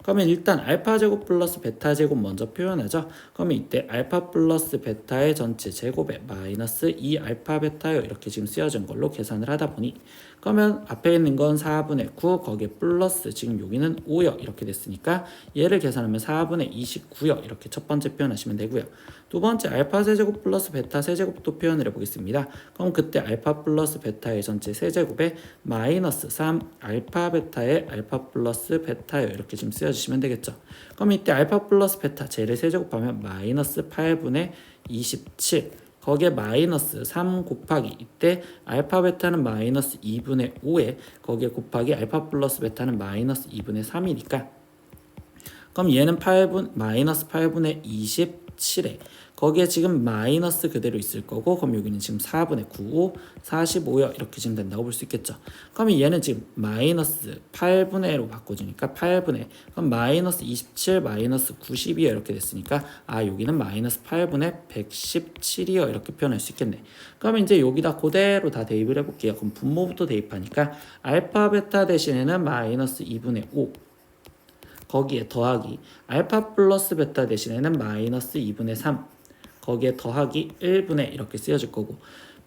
그러면 일단 알파 제곱 플러스 베타 제곱 먼저 표현하죠. 그러면 이때 알파 플러스 베타의 전체 제곱에 마이너스 2 알파 베타요 이렇게 지금 쓰여진 걸로 계산을 하다 보니 그러면 앞에 있는 건 4분의 9 거기에 플러스 지금 여기는 5요 이렇게 됐으니까 얘를 계산하면 4분의 29요 이렇게 첫 번째 표현하시면 되고요. 두 번째 알파 세제곱 플러스 베타 세제곱도 표현을 해보겠습니다. 그럼 그때 알파 플러스 베타의 전체 세제곱에 마이너스 3 알파 베타의 알파 플러스 베타요 이렇게 지금 쓰여주시면 되겠죠. 그럼 이때 알파 플러스 베타 쟤를 세제곱하면 마이너스 8분의 27 거기에 마이너스 3 곱하기 이때 알파 베타는 마이너스 2분의 5에 거기에 곱하기 알파 플러스 베타는 마이너스 2분의 3이니까 그럼 얘는 마이너스 8분의 27에 거기에 지금 마이너스 그대로 있을 거고 그럼 여기는 지금 4분의 9, 45요 이렇게 지금 된다고 볼 수 있겠죠. 그러면 얘는 지금 마이너스 8분의로 바꿔주니까 8분의 그럼 마이너스 27 마이너스 90이요 이렇게 됐으니까 여기는 마이너스 8분의 117이요 이렇게 표현할 수 있겠네. 그러면 이제 여기다 그대로 다 대입을 해볼게요. 그럼 분모부터 대입하니까 알파 베타 대신에는 마이너스 2분의 5 거기에 더하기 알파 플러스 베타 대신에는 마이너스 2분의 3 거기에 더하기 1분의 이렇게 쓰여질 거고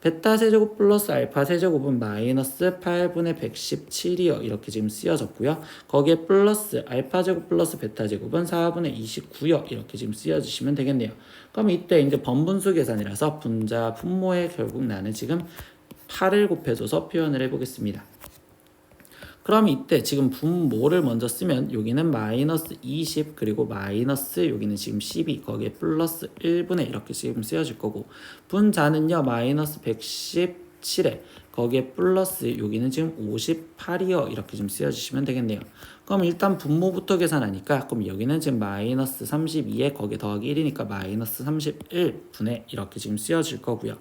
베타 세제곱 플러스 알파 세제곱은 마이너스 8분의 117이요 이렇게 지금 쓰여졌고요. 거기에 플러스 알파 제곱 플러스 베타 제곱은 4분의 29요 이렇게 지금 쓰여주시면 되겠네요. 그럼 이때 이제 번분수 계산이라서 분자 분모에 결국 나는 지금 8을 곱해줘서 표현을 해보겠습니다. 그럼 이때 지금 분모를 먼저 쓰면 여기는 마이너스 20 그리고 마이너스 여기는 지금 12 거기에 플러스 1분의 이렇게 지금 쓰여질 거고 분자는요 마이너스 117에 거기에 플러스 여기는 지금 58이요 이렇게 좀 쓰여주시면 되겠네요. 그럼 일단 분모부터 계산하니까 그럼 여기는 지금 마이너스 32에 거기에 더하기 1이니까 마이너스 31분의 이렇게 지금 쓰여질 거고요.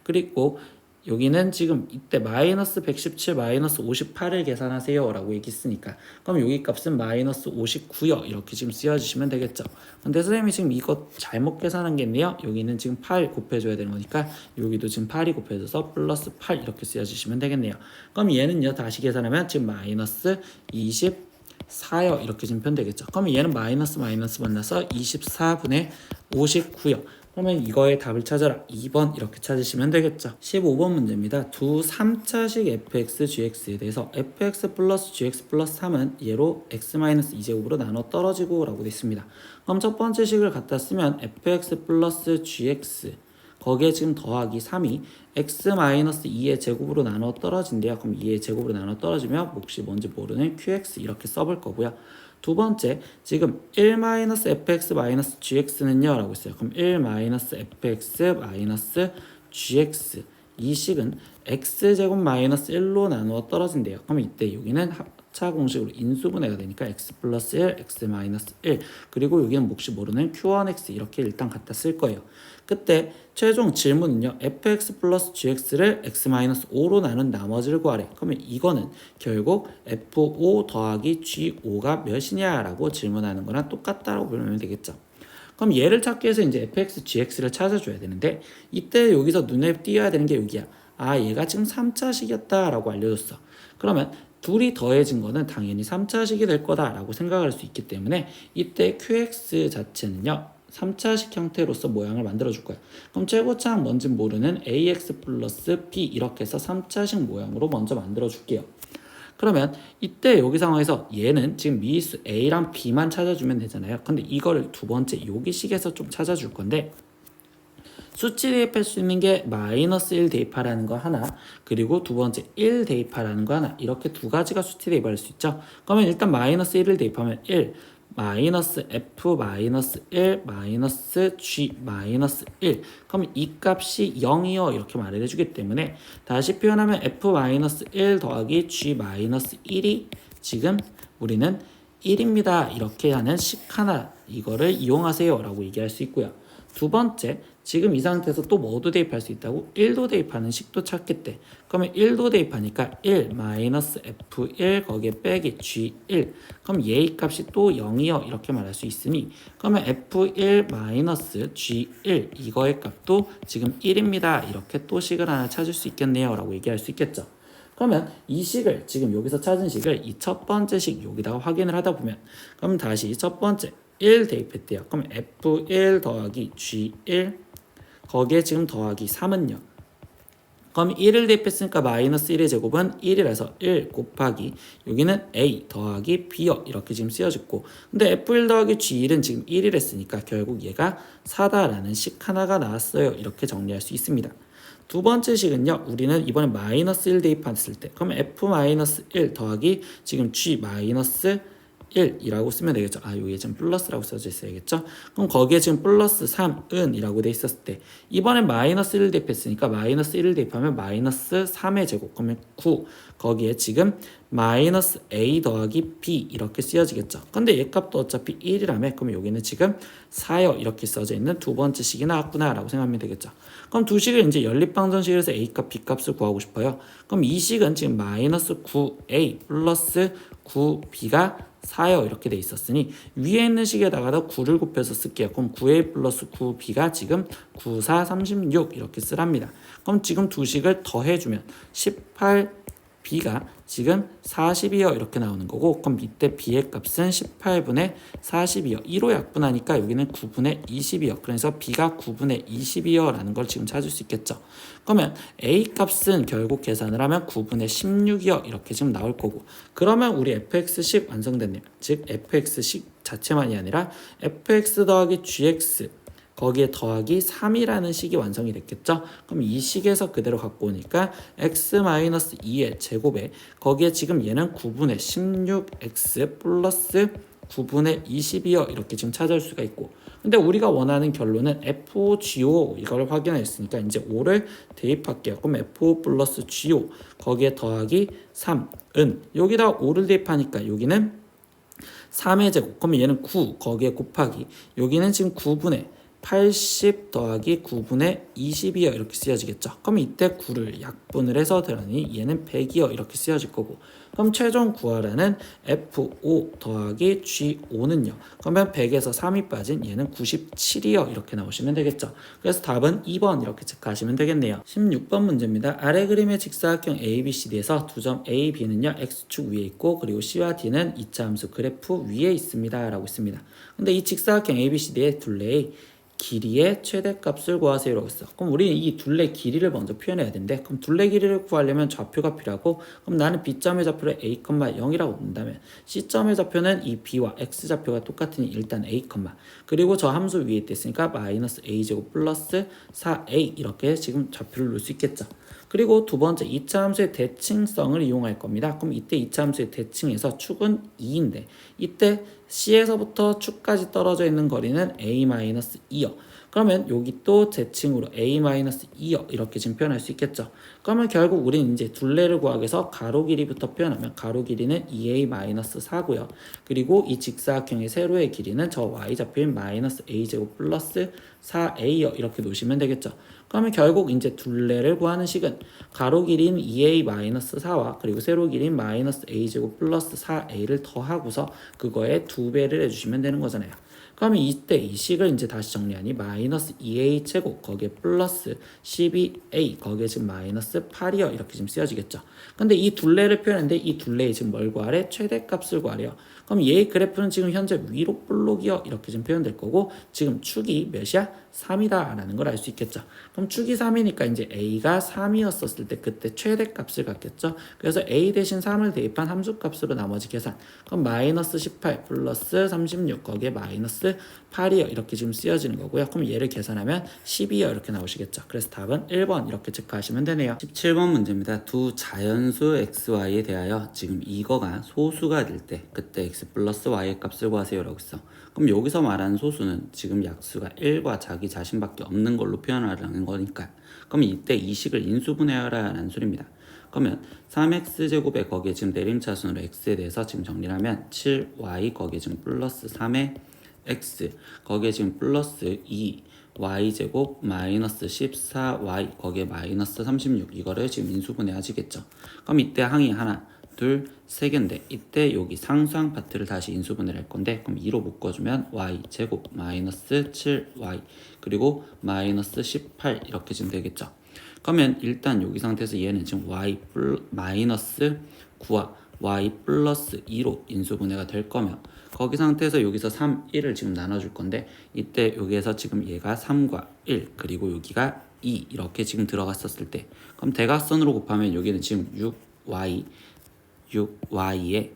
그리고 여기는 지금 이때 마이너스 117 마이너스 58을 계산하세요 라고 얘기했으니까 그럼 여기 값은 마이너스 59요 이렇게 지금 쓰여주시면 되겠죠. 근데 선생님이 지금 이거 잘못 계산한 게 있네요. 여기는 지금 8 곱해줘야 되는 거니까 여기도 지금 8이 곱해져서 플러스 8 이렇게 쓰여주시면 되겠네요. 그럼 얘는요 다시 계산하면 지금 마이너스 24요 이렇게 지금 표현되겠죠. 그러면 얘는 마이너스 만나서 24분의 59요. 그러면 이거의 답을 찾아라 2번 이렇게 찾으시면 되겠죠. 15번 문제입니다. 두 3차식 fx gx에 대해서 fx 플러스 gx 플러스 3은 얘로 x-2제곱으로 나눠 떨어지고 라고 되어 있습니다. 그럼 첫 번째 식을 갖다 쓰면 fx 플러스 gx 거기에 지금 더하기 3이 x-2의 제곱으로 나눠 떨어진대요. 그럼 2의 제곱으로 나눠 떨어지면 몫이 뭔지 모르는 qx 이렇게 써볼 거고요. 두 번째, 지금 1-fx-gx는요 라고 있어요. 그럼 1-fx-gx 이 식은 x제곱 마이너스 1로 나누어 떨어진대요. 그럼 이때 여기는 합차 공식으로 인수분해가 되니까 x 플러스 1, x 마이너스 1 그리고 여기는 몫이 모르는 q1x 이렇게 일단 갖다 쓸 거예요. 그때 최종 질문은요. fx 플러스 gx를 x 마이너스 5로 나눈 나머지를 구하래. 그러면 이거는 결국 f5 더하기 g5가 몇이냐라고 질문하는 거랑 똑같다라고 보면 되겠죠. 그럼 얘를 찾기 위해서 이제 fx, gx를 찾아줘야 되는데 이때 여기서 눈에 띄어야 되는 게 여기야. 아, 얘가 지금 3차식이었다라고 알려줬어. 그러면 둘이 더해진 거는 당연히 3차식이 될 거다라고 생각할 수 있기 때문에 이때 qx 자체는요. 3차식 형태로서 모양을 만들어 줄 거야. 그럼 최고차항 뭔지 모르는 ax 플러스 b 이렇게 해서 3차식 모양으로 먼저 만들어 줄게요. 그러면 이때 여기 상황에서 얘는 지금 미수 a랑 b만 찾아주면 되잖아요. 근데 이거를 두 번째 여기 식에서 좀 찾아줄 건데 수치 대입할 수 있는 게 마이너스 1 대입하라는 거 하나, 그리고 두 번째 1 대입하라는 거 하나, 이렇게 두 가지가 수치 대입할 수 있죠. 그러면 일단 마이너스 1을 대입하면 1 마이너스 f 마이너스 1 마이너스 g 마이너스 1 그럼 이 값이 0이요 이렇게 말을 해주기 때문에 다시 표현하면 f 마이너스 1 더하기 g 마이너스 1이 지금 우리는 1입니다 이렇게 하는 식 하나 이거를 이용하세요 라고 얘기할 수 있고요. 두 번째, 지금 이 상태에서 또 뭐도 대입할 수 있다고? 1도 대입하는 식도 찾겠대. 그러면 1도 대입하니까 1 마이너스 f1 거기에 빼기 g1 그럼 얘의 값이 또 0이요 이렇게 말할 수 있으니 그러면 f1 마이너스 g1 이거의 값도 지금 1입니다 이렇게 또 식을 하나 찾을 수 있겠네요 라고 얘기할 수 있겠죠. 그러면 이 식을 지금 여기서 찾은 식을 이 첫 번째 식 여기다가 확인을 하다 보면 그럼 다시 첫 번째 1 대입했대요. 그럼 f1 더하기 g1 거기에 지금 더하기 3은요. 그럼 1을 대입했으니까 마이너스 1의 제곱은 1이라서 1 곱하기 여기는 a 더하기 b요 이렇게 지금 쓰여졌고 근데 f1 더하기 g1은 지금 1이랬으니까 결국 얘가 4다라는 식 하나가 나왔어요. 이렇게 정리할 수 있습니다. 두 번째 식은요. 우리는 이번에 마이너스 1 대입했을 때 그러면 f 마이너스 1 더하기 지금 g 마이너스 1이라고 쓰면 되겠죠. 아, 여기에 지금 플러스라고 써져 있어야겠죠. 그럼 거기에 지금 플러스 3은 이라고 돼 있었을 때 이번엔 마이너스 1을 대입했으니까 마이너스 1을 대입하면 마이너스 3의 제곱 그러면 9 거기에 지금 마이너스 a 더하기 b 이렇게 쓰여지겠죠. 근데 얘 값도 어차피 1이라며 그럼 여기는 지금 4요 이렇게 써져 있는 두 번째 식이 나왔구나 라고 생각하면 되겠죠. 그럼 두 식을 이제 연립방정식에서 a 값 b 값을 구하고 싶어요. 그럼 이 식은 지금 마이너스 9a 플러스 9b가 4요 이렇게 돼 있었으니 위에 있는 식에다가 9를 곱해서 쓸게요. 그럼 9a 플러스 9b가 지금 9, 4, 36 이렇게 쓰랍니다. 그럼 지금 두 식을 더해주면 18b가 지금 40이요 이렇게 나오는 거고 그럼 이때 b의 값은 18분의 40이요 1로 약분하니까 여기는 9분의 20이요 그래서 b가 9분의 20이요 라는 걸 지금 찾을 수 있겠죠. 그러면 a 값은 결국 계산을 하면 9분의 16이요 이렇게 지금 나올 거고 그러면 우리 fx식 완성됐네요. 즉 fx식 자체만이 아니라 fx 더하기 gx 거기에 더하기 3이라는 식이 완성이 됐겠죠. 그럼 이 식에서 그대로 갖고 오니까 x-2의 제곱에 거기에 지금 얘는 9분의 16x 플러스 9분의 20이요 이렇게 지금 찾을 수가 있고 근데 우리가 원하는 결론은 f5 g5 이걸 확인했으니까 이제 5를 대입할게요. 그럼 f5 플러스 g5 거기에 더하기 3은 여기다 5를 대입하니까 여기는 3의 제곱 그러면 얘는 9 거기에 곱하기 여기는 지금 9분의 80 더하기 9분의 20이요 이렇게 쓰여지겠죠. 그럼 이때 9를 약분을 해서 들어니 얘는 100이요 이렇게 쓰여질 거고 그럼 최종 구하라는 F5 더하기 G5는요. 그러면 100에서 3이 빠진 얘는 97이요 이렇게 나오시면 되겠죠. 그래서 답은 2번 이렇게 체크하시면 되겠네요. 16번 문제입니다. 아래 그림의 직사각형 ABCD에서 두 점 A, B는요 X축 위에 있고 그리고 C와 D는 2차 함수 그래프 위에 있습니다 라고 있습니다. 근데 이 직사각형 ABCD의 둘레의 길이의 최대값을 구하세요라고 했어. 그럼 우리는 이 둘레 길이를 먼저 표현해야 되는데, 그럼 둘레 길이를 구하려면 좌표가 필요하고, 그럼 나는 B점의 좌표를 A, 0이라고 본다면 C점의 좌표는 이 B와 X 좌표가 똑같으니 일단 A, 그리고 저 함수 위에 있으니까 마이너스 A제곱 플러스 4A 이렇게 지금 좌표를 놓을 수 있겠죠. 그리고 두 번째 2차 함수의 대칭성을 이용할 겁니다. 그럼 이때 2차 함수의 대칭에서 축은 2인데 이때 C에서부터 축까지 떨어져 있는 거리는 A-2요. 그러면 여기 또 대칭으로 A-2요 이렇게 지금 표현할 수 있겠죠. 그러면 결국 우리는 이제 둘레를 구하기 위해서 가로 길이부터 표현하면 가로 길이는 2A-4고요. 그리고 이 직사각형의 세로의 길이는 저 y좌표인 마이너스 a제곱 플러스 4a요. 이렇게 놓으시면 되겠죠. 그러면 결국 이제 둘레를 구하는 식은 가로 길이인 2a-4와 그리고 세로 길이인 마이너스 a제곱 플러스 4a를 더하고서 그거에 2배를 해주시면 되는 거잖아요. 그러면 이때 이 식을 이제 다시 정리하니 마이너스 2a 제곱 거기에 플러스 12a 거기에 지금 마이너스 8이요 이렇게 지금 쓰여지겠죠. 근데 이 둘레를 표현했는데 이 둘레에 지금 뭘 구하래? 최대값을 구하래요. 그럼 얘의 그래프는 지금 현재 위로 볼록이요 이렇게 지금 표현될 거고 지금 축이 몇이야? 3이다 라는 걸 알 수 있겠죠. 그럼 축이 3이니까 이제 a가 3이었었을 때 그때 최대값을 갖겠죠. 그래서 a 대신 3을 대입한 함수값으로 나머지 계산. 그럼 마이너스 18 플러스 36 거기에 마이너스 8이요 이렇게 지금 쓰여지는 거고요. 그럼 얘를 계산하면 12요 이렇게 나오시겠죠. 그래서 답은 1번 이렇게 체크하시면 되네요. 17번 문제입니다. 두 자연수 xy에 대하여 지금 이거가 소수가 될 때 그때 x 플러스 y의 값을 구하세요 라고 했어. 그럼 여기서 말하는 소수는 지금 약수가 1과 자기 자신밖에 없는 걸로 표현하라는 거니까 그럼 이때 이 식을 인수분해하라는 소리입니다. 그러면 3x제곱에 거기에 지금 내림차순으로 x에 대해서 지금 정리를 하면 7y 거기에 지금 플러스 3의 x 거기에 지금 플러스 2 y제곱 마이너스 14y 거기에 마이너스 36 이거를 지금 인수분해 하시겠죠. 그럼 이때 항이 하나 둘, 세 개인데 이때 여기 상수항 파트를 다시 인수분해를 할 건데 그럼 2로 묶어주면 y 제곱 마이너스 7y 그리고 마이너스 18 이렇게 지금 되겠죠. 그러면 일단 여기 상태에서 얘는 지금 y 마이너스 9와 y 플러스 2로 인수분해가 될 거면 거기 상태에서 여기서 3, 1을 지금 나눠줄 건데 이때 여기에서 지금 얘가 3과 1 그리고 여기가 2 이렇게 지금 들어갔었을 때 그럼 대각선으로 곱하면 여기는 지금 6y에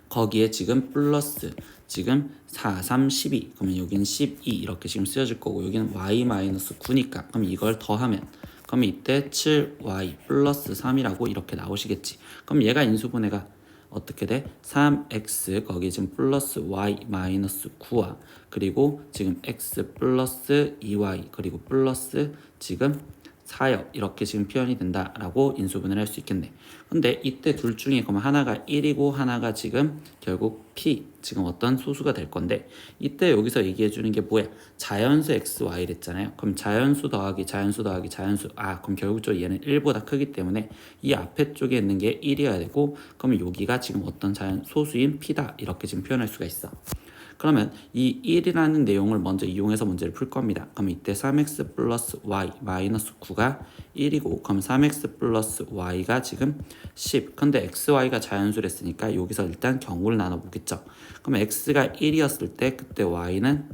거기에 지금 플러스 지금 4, 3, 12 그러면 여기는 12 이렇게 지금 쓰여질 거고 여기는 y-9니까 그럼 이걸 더하면 그럼 이때 7y 플러스 3이라고 이렇게 나오시겠지. 그럼 얘가 인수분해가 어떻게 돼? 3x 거기에 지금 플러스 y 마이너스 9와 그리고 지금 x 플러스 2y 그리고 플러스 지금 4요 이렇게 지금 표현이 된다라고 인수분해를 할 수 있겠네. 근데 이때 둘 중에 그러면 하나가 1이고 하나가 지금 결국 p 지금 어떤 소수가 될 건데 이때 여기서 얘기해 주는 게 뭐야? 자연수 x, y랬잖아요. 그럼 자연수 더하기 자연수 더하기 자연수 그럼 결국적으로 얘는 1보다 크기 때문에 이 앞에 쪽에 있는 게 1이어야 되고 그러면 여기가 지금 어떤 자연 소수인 p다 이렇게 지금 표현할 수가 있어. 그러면 이 1이라는 내용을 먼저 이용해서 문제를 풀 겁니다. 그럼 이때 3x 플러스 y 마이너스 9가 1이고 그럼 3x 플러스 y가 지금 10 근데 xy가 자연수랬으니까 여기서 일단 경우를 나눠보겠죠. 그럼 x가 1이었을 때 그때 y는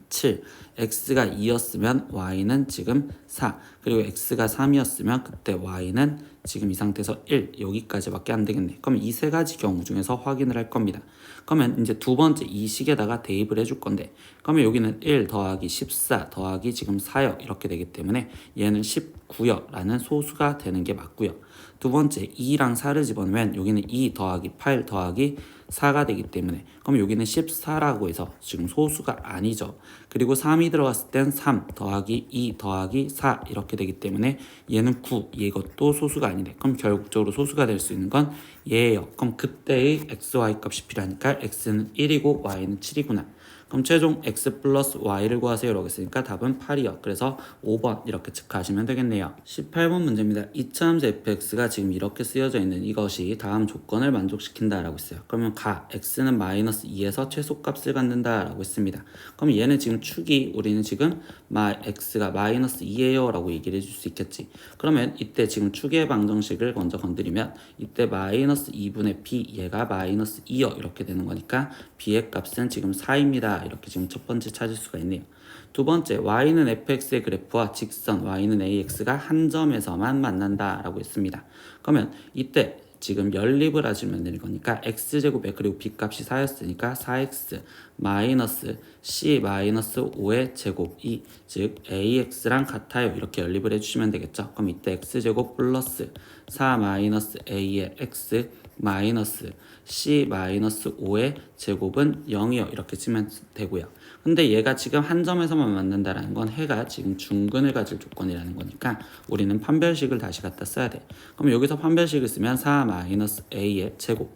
7 x가 2였으면 y는 지금 4 그리고 x가 3이었으면 그때 y는 지금 이 상태에서 1 여기까지밖에 안 되겠네. 그럼 이 세 가지 경우 중에서 확인을 할 겁니다. 그러면 이제 두 번째 이 식에다가 대입을 해줄 건데 그러면 여기는 1 더하기 14 더하기 지금 4요 이렇게 되기 때문에 얘는 19요 라는 소수가 되는 게 맞고요. 두 번째 2랑 4를 집어넣으면 여기는 2 더하기 8 더하기 4가 되기 때문에 그럼 여기는 14라고 해서 지금 소수가 아니죠. 그리고 3이 들어갔을 땐 3 더하기 2 더하기 4 이렇게 되기 때문에 얘는 9 이것도 소수가 아니래. 그럼 결국적으로 소수가 될 수 있는 건 얘예요. 그럼 그때의 xy 값이 필요하니까 x는 1이고 y는 7이구나. 그럼 최종 x 플러스 y를 구하세요 라고 했으니까 답은 8이요. 그래서 5번 이렇게 체크하시면 되겠네요. 18번 문제입니다. 이차함수 fx가 지금 이렇게 쓰여져 있는 이것이 다음 조건을 만족시킨다 라고 했어요. 그러면 x는 마이너스 2에서 최소값을 갖는다 라고 했습니다. 그럼 얘는 지금 축이 우리는 지금 x가 마이너스 2예요 라고 얘기를 해줄 수 있겠지. 그러면 이때 지금 축의 방정식을 먼저 건드리면 이때 마이너스 2분의 b 얘가 마이너스 2요 이렇게 되는 거니까 b의 값은 지금 4입니다 만난다. 이렇게 지금 첫 번째 찾을 수가 있네요. 두 번째, y는 fx의 그래프와 직선 y는 ax가 한 점에서만 만난다 라고 했습니다. 그러면 이때 지금 연립을 하시면 되는 거니까 x제곱에 그리고 b값이 4였으니까 4x 마이너스 c 마이너스 5의 제곱이 즉 ax랑 같아요. 이렇게 연립을 해주시면 되겠죠. 그럼 이때 x제곱 플러스 4 마이너스 a의 x 마이너스 c 마이너스 5의 제곱은 0이요. 이렇게 치면 되고요. 근데 얘가 지금 한 점에서만 만난다라는 건 해가 지금 중근을 가질 조건이라는 거니까 우리는 판별식을 다시 갖다 써야 돼. 그럼 여기서 판별식을 쓰면 4 마이너스 a의 제곱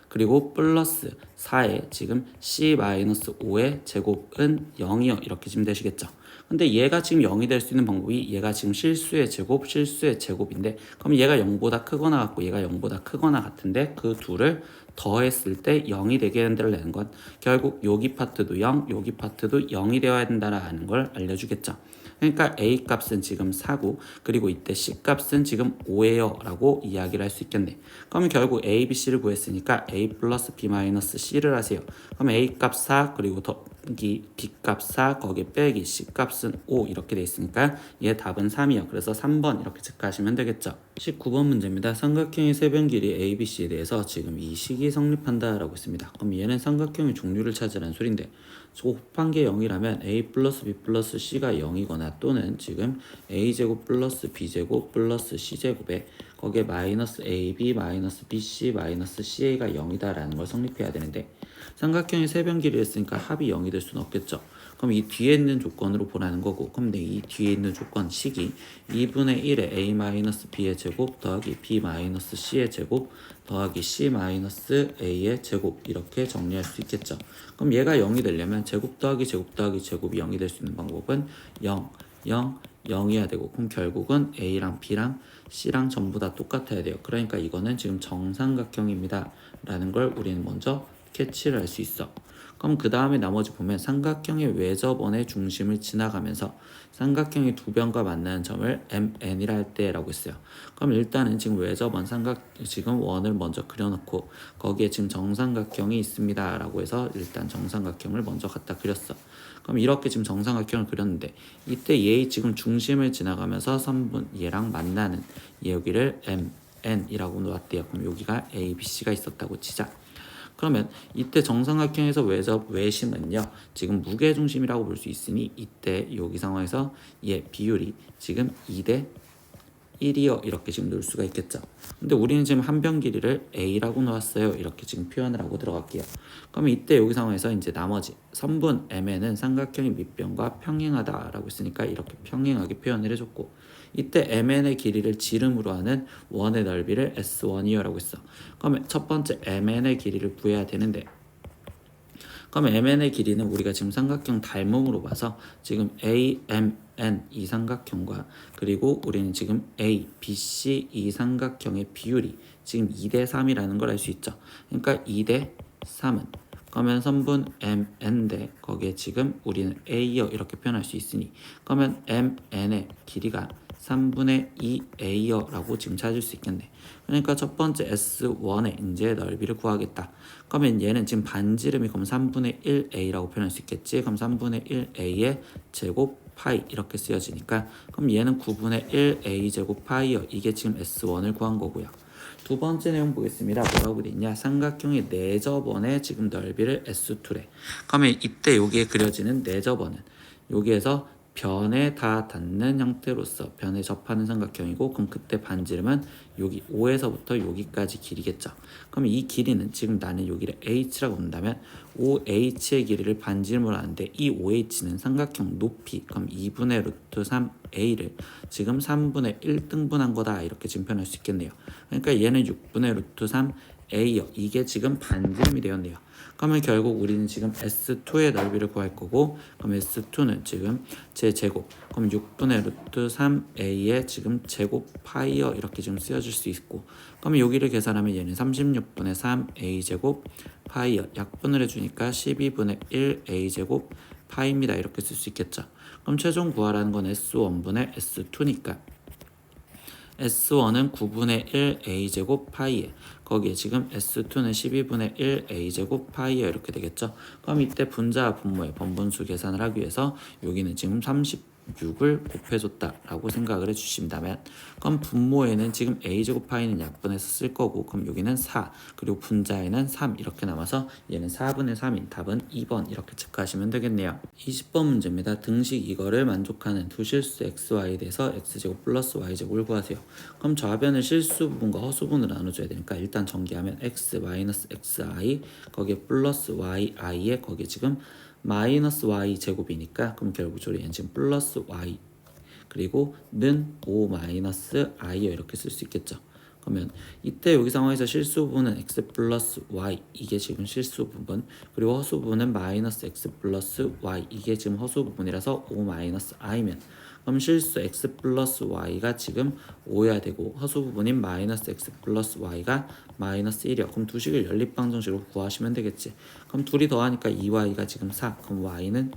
그리고 플러스 4의 지금 c-5의 제곱은 0이요. 이렇게 지금 되시겠죠. 근데 얘가 지금 0이 될 수 있는 방법이 얘가 지금 실수의 제곱, 실수의 제곱인데 그럼 얘가 0보다 크거나 같고 얘가 0보다 크거나 같은데 그 둘을 더했을 때 0이 되게 만들어내는 건 결국 여기 파트도 0, 여기 파트도 0이 되어야 된다라는 걸 알려주겠죠. 그러니까 A 값은 지금 4고 그리고 이때 C 값은 지금 5예요 라고 이야기를 할 수 있겠네. 그러면 결국 A, B, C를 구했으니까 A 플러스 B 마이너스 C를 하세요. 그럼 A 값 4 그리고 더기 B 값 4 거기에 빼기 C 값은 5 이렇게 돼 있으니까 얘 답은 3이요. 그래서 3번 이렇게 체크하시면 되겠죠. 19번 문제입니다. 삼각형의 세변 길이 ABC에 대해서 지금 이 식이 성립한다 라고 했습니다. 그럼 얘는 삼각형의 종류를 찾으라는 소린데 곱한 게 0이라면 A 플러스 B 플러스 C가 0이거나 또는 지금 A제곱 플러스 B제곱 플러스 C제곱에 거기에 마이너스 AB 마이너스 BC 마이너스 CA가 0이다 라는 걸 성립해야 되는데 삼각형의 세변 길이를 했으니까 합이 0이 될 수는 없겠죠. 그럼 이 뒤에 있는 조건으로 보라는 거고 그럼 이 뒤에 있는 조건 식이 2분의 1의 A-B의 제곱 더하기 B-C의 제곱 더하기 C-A의 제곱 이렇게 정리할 수 있겠죠. 그럼 얘가 0이 되려면 제곱 더하기 제곱 더하기 제곱이 0이 될 수 있는 방법은 0, 0, 0이어야 되고 그럼 결국은 A랑 B랑 C랑 전부 다 똑같아야 돼요. 그러니까 이거는 지금 정삼각형입니다 라는 걸 우리는 먼저 캐치를 할 수 있어. 그럼 그 다음에 나머지 보면 삼각형의 외접원의 중심을 지나가면서 삼각형의 두 변과 만나는 점을 MN이라 할 때라고 했어요. 그럼 일단은 지금 외접원 지금 원을 먼저 그려놓고 거기에 지금 정삼각형이 있습니다 라고 해서 일단 정삼각형을 먼저 갖다 그렸어. 그럼 이렇게 지금 정삼각형을 그렸는데 이때 얘의 지금 중심을 지나가면서 3분 얘랑 만나는 여기를 MN이라고 놓았대요. 그럼 여기가 ABC가 있었다고 치자. 그러면 이때 정삼각형에서 외심은요 지금 무게중심이라고 볼 수 있으니 이때 여기 상황에서 얘 비율이 지금 2대 1이요 이렇게 지금 넣을 수가 있겠죠. 근데 우리는 지금 한 변 길이를 A라고 놓았어요. 이렇게 지금 표현을 하고 들어갈게요. 그러면 이때 여기 상황에서 이제 나머지 선분 M에는 삼각형의 밑변과 평행하다 라고 했으니까 이렇게 평행하게 표현을 해줬고 이때 MN의 길이를 지름으로 하는 원의 넓이를 S1이요 라고 했어. 그러면 첫 번째 MN의 길이를 구해야 되는데 그러면 MN의 길이는 우리가 지금 삼각형 닮음으로 봐서 지금 AMN 이 삼각형과 그리고 우리는 지금 ABC 이 삼각형의 비율이 지금 2대 3이라는 걸 알 수 있죠. 그러니까 2대 3은 그러면 선분 MN인데 거기에 지금 우리는 A요 이렇게 표현할 수 있으니 그러면 MN의 길이가 3분의 2A요 라고 지금 찾을 수 있겠네. 그러니까 첫 번째 S1의 이제 넓이를 구하겠다. 그러면 얘는 지금 반지름이 그럼 3분의 1A라고 표현할 수 있겠지. 그럼 3분의 1A의 제곱 파이 이렇게 쓰여지니까 그럼 얘는 9분의 1A 제곱 파이요. 이게 지금 S1을 구한 거고요. 두 번째 내용 보겠습니다. 뭐라고 돼 있냐? 삼각형의 내접원의 지금 넓이를 S2래. 그러면 이때 여기에 그려지는 내접원은 여기에서 변에 다 닿는 형태로서 변에 접하는 삼각형이고 그럼 그때 반지름은 여기 5에서부터 여기까지 길이겠죠. 그럼 이 길이는 지금 나는 여기를 H라고 본다면 5H의 길이를 반지름으로 하는데 이 5H는 삼각형 높이 그럼 2분의 루트 3A를 지금 3분의 1등분한 거다 이렇게 지금 표현할 수 있겠네요. 그러니까 얘는 6분의 루트 3A요. 이게 지금 반지름이 되었네요. 그러면 결국 우리는 지금 S2의 넓이를 구할 거고 그럼 S2는 지금 제 제곱 그럼 6분의 루트 3A의 지금 제곱 파이어 이렇게 지금 쓰여질 수 있고 그러면 여기를 계산하면 얘는 36분의 3A 제곱 파이어 약분을 해주니까 12분의 1A 제곱 파이입니다. 이렇게 쓸 수 있겠죠. 그럼 최종 구하라는 건 S1분의 S2니까 S1은 9분의 1 a제곱 파이에 거기에 지금 S2는 12분의 1 a제곱 파이에 이렇게 되겠죠. 그럼 이때 분자와 분모의 번분수 계산을 하기 위해서 여기는 지금 36을 곱해줬다라고 생각을 해주신다면 그럼 분모에는 지금 a제곱 파이는 약분해서 쓸 거고 그럼 여기는 4 그리고 분자에는 3 이렇게 남아서 얘는 4분의 3인 답은 2번 이렇게 체크하시면 되겠네요. 20번 문제입니다. 등식 이거를 만족하는 두 실수 xy에 대해서 x제곱 플러스 y제곱을 구하세요. 그럼 좌변을 실수 부분과 허수 부분으로 나눠줘야 되니까 일단 전개하면 x 마이너스 xi 거기에 플러스 yi에 거기에 지금 마이너스 y 제곱이니까 그럼 결국적으로 얘는 지금 플러스 y 그리고 는 5 마이너스 i요 이렇게 쓸 수 있겠죠. 그러면 이때 여기 상황에서 실수 부분은 x 플러스 y 이게 지금 실수 부분 그리고 허수 부분은 마이너스 x 플러스 y 이게 지금 허수 부분이라서 5 마이너스 i면 그럼 실수 x 플러스 y가 지금 5여야 되고 허수 부분인 마이너스 x 플러스 y가 마이너스 1이요. 그럼 두 식을 연립방정식으로 구하시면 되겠지. 그럼 둘이 더하니까 2y가 지금 4 그럼 y는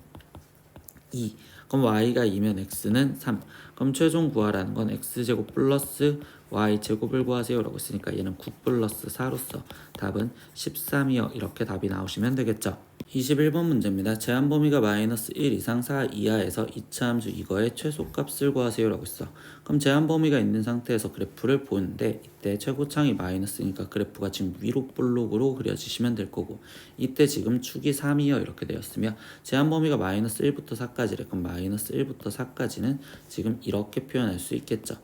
2 그럼 y가 2면 x는 3 그럼 최종 구하라는 건 x제곱 플러스 y제곱을 구하세요 라고 했으니까 얘는 9 플러스 4로서 답은 13이요 이렇게 답이 나오시면 되겠죠. 21번 문제입니다. 제한 범위가 마이너스 1 이상 4 이하에서 이차 함수 이거의 최소값을 구하세요 라고 했어. 그럼 제한 범위가 있는 상태에서 그래프를 보는데 이때 최고창이 마이너스니까 그래프가 지금 위로 볼록으로 그려지시면 될 거고 이때 지금 축이 3이요 이렇게 되었으며 제한 범위가 마이너스 1부터 4까지래. 그럼 마이너스 1부터 4까지는 지금 이렇게 표현할 수 있겠죠.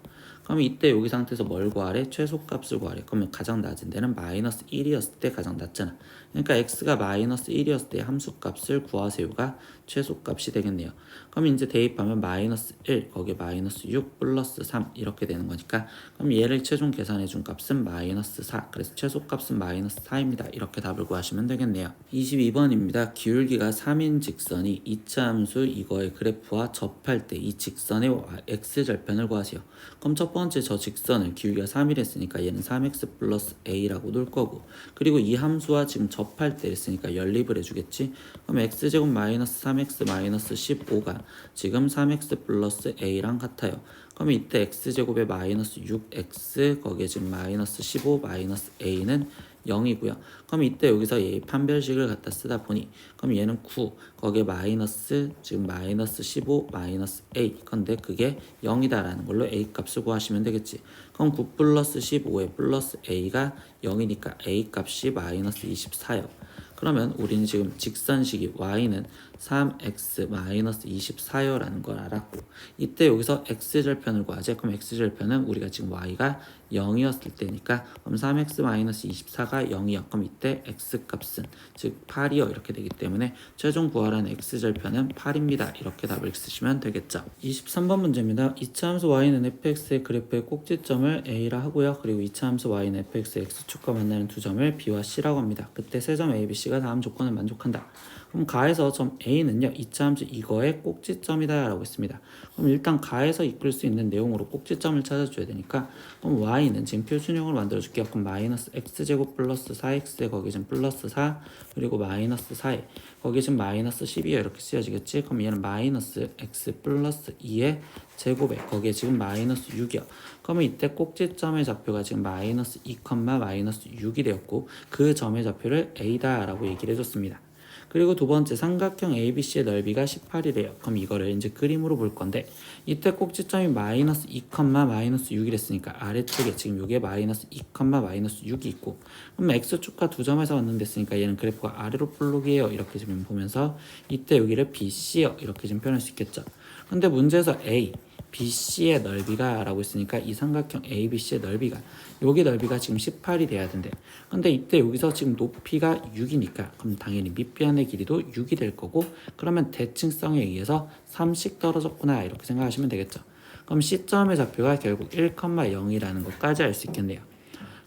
그럼 이때 여기 상태에서 뭘 구하래? 최소값을 구하래. 그러면 가장 낮은 데는 마이너스 1이었을 때 가장 낮잖아. 그러니까 x가 마이너스 1이었을 때 함수값을 구하세요가 최소값이 되겠네요. 그럼 이제 대입하면 마이너스 1 거기에 마이너스 6 플러스 3 이렇게 되는 거니까 그럼 얘를 최종 계산해 준 값은 마이너스 4 그래서 최소값은 마이너스 4입니다. 이렇게 답을 구하시면 되겠네요. 22번입니다. 기울기가 3인 직선이 이차 함수 이거의 그래프와 접할 때 이 직선의 x절편을 구하세요. 그럼 첫 번째 저 직선을 기울기가 3일 했으니까 얘는 3x 플러스 a라고 놓을 거고 그리고 이 함수와 지금 접할 때 했으니까 연립을 해주겠지. 그럼 x제곱 마이너스 3x 마이너스 15가 지금 3x 플러스 a랑 같아요. 그럼 이때 x제곱에 마이너스 6x 거기에 지금 마이너스 15 마이너스 a는 0이고요. 그럼 이때 여기서 얘 판별식을 갖다 쓰다 보니 그럼 얘는 9 거기에 마이너스 지금 마이너스 15 마이너스 a 건데 그게 0이다라는 걸로 a 값을 구하시면 되겠지. 그럼 9 플러스 15에 플러스 a가 0이니까 a 값이 마이너스 24요. 그러면 우리는 지금 직선식이 y는 3x 마이너스 24요라는 걸 알았고 이때 여기서 x절편을 구하지. 그럼 x절편은 우리가 지금 y가 0이었을 때니까 그럼 3x 마이너스 24가 0이요. 그럼 이때 x값은 즉 8이요 이렇게 되기 때문에 최종 구하라는 x절편은 8입니다. 이렇게 답을 쓰시면 되겠죠. 23번 문제입니다. 이차 함수 y는 fx의 그래프의 꼭지점을 a라 하고요. 그리고 이차 함수 y는 fx의 x축과 만나는 두 점을 b와 c라고 합니다. 그때 세 점 a, b, c가 다음 조건을 만족한다. 그럼 가에서 점 A는요 이차 함수 이거의 꼭지점이다 라고 했습니다. 그럼 일단 가에서 이끌 수 있는 내용으로 꼭지점을 찾아줘야 되니까 그럼 y는 지금 표준형으로 만들어줄게요. 그럼 마이너스 x제곱 플러스 4x에 거기 지금 플러스 4 그리고 마이너스 4에 거기 지금 마이너스 12에 이렇게 쓰여지겠지. 그럼 얘는 마이너스 x 플러스 2의 제곱에 거기에 지금 마이너스 6이요. 그러면 이때 꼭지점의 좌표가 지금 마이너스 2, 마이너스 6이 되었고 그 점의 좌표를 a다 라고 얘기를 해줬습니다. 그리고 두 번째 삼각형 ABC의 넓이가 18이래요. 그럼 이거를 이제 그림으로 볼 건데 이때 꼭지점이 마이너스 2, 마이너스 6이 됐으니까 아래쪽에 지금 요게 마이너스 2, 마이너스 6이 있고 그럼 X축과 두 점에서 왔는데 했으니까 얘는 그래프가 아래로 볼록이에요. 이렇게 지금 보면서 이때 여기를 BC요. 이렇게 좀 표현할 수 있겠죠. 근데 문제에서 A, BC의 넓이가 라고 했으니까 이 삼각형 ABC의 넓이가 여기 넓이가 지금 18이 돼야 된대. 근데 이때 여기서 지금 높이가 6이니까 그럼 당연히 밑변의 길이도 6이 될 거고 그러면 대칭성에 의해서 3씩 떨어졌구나 이렇게 생각하시면 되겠죠. 그럼 C점의 좌표가 결국 1,0이라는 것까지 알 수 있겠네요.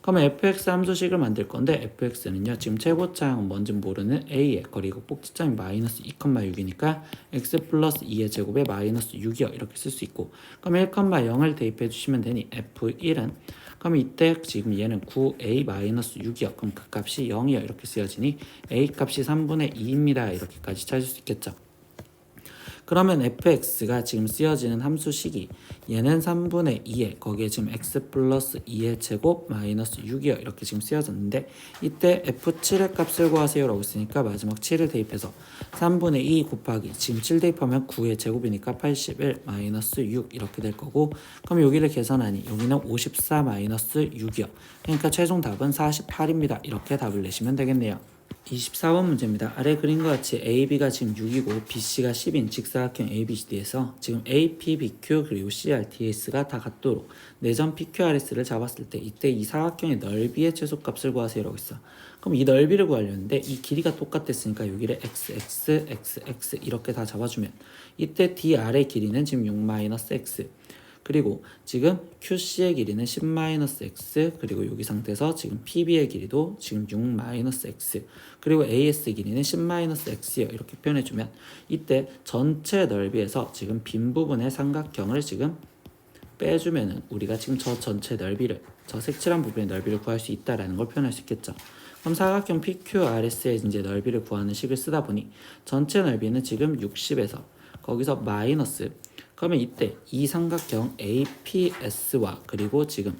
그러면 fx 함수식을 만들 건데 fx는요 지금 최고차항은 뭔지 모르는 a에 그리고 꼭지점이 마이너스 2,6이니까 x 플러스 2의 제곱에 마이너스 6이요 이렇게 쓸 수 있고 그럼 1,0을 대입해 주시면 되니 f1은 그럼 이때 지금 얘는 9a 마이너스 6이요. 그럼 그 값이 0이요 이렇게 쓰여지니 a 값이 3분의 2입니다. 이렇게까지 찾을 수 있겠죠. 그러면 fx가 지금 쓰여지는 함수식이 얘는 3분의 2에 거기에 지금 x 플러스 2의 제곱 마이너스 6이요. 이렇게 지금 쓰여졌는데 이때 f7의 값을 구하세요 라고 있으니까 마지막 7을 대입해서 3분의 2 곱하기 지금 7 대입하면 9의 제곱이니까 81 마이너스 6 이렇게 될 거고, 그럼 여기를 계산하니 여기는 54 마이너스 6이요. 그러니까 최종 답은 48입니다. 이렇게 답을 내시면 되겠네요. 24번 문제입니다. 아래 그림과 같이 AB가 지금 6이고 BC가 10인 직사각형 ABCD에서 지금 AP, BQ 그리고 CRTS가 다 같도록 내점 PQRS를 잡았을 때 이때 이 사각형의 넓이의 최소값을 구하세요 라고 있어. 그럼 이 넓이를 구하려는데 이 길이가 똑같았으니까 여기를 XX 이렇게 다 잡아주면 이때 DR의 길이는 지금 6-X 그리고 지금 QC의 길이는 10-x 그리고 여기 상태에서 지금 PB의 길이도 지금 6-x 그리고 AS 길이는 10-x예요. 이렇게 표현해주면 이때 전체 넓이에서 지금 빈 부분의 삼각형을 지금 빼주면은 우리가 지금 저 전체 넓이를 저 색칠한 부분의 넓이를 구할 수 있다라는 걸 표현할 수 있겠죠. 그럼 사각형 PQRS의 이제 넓이를 구하는 식을 쓰다 보니 전체 넓이는 지금 60에서 거기서 마이너스 그러면 이때 이 삼각형 APS와 그리고 지금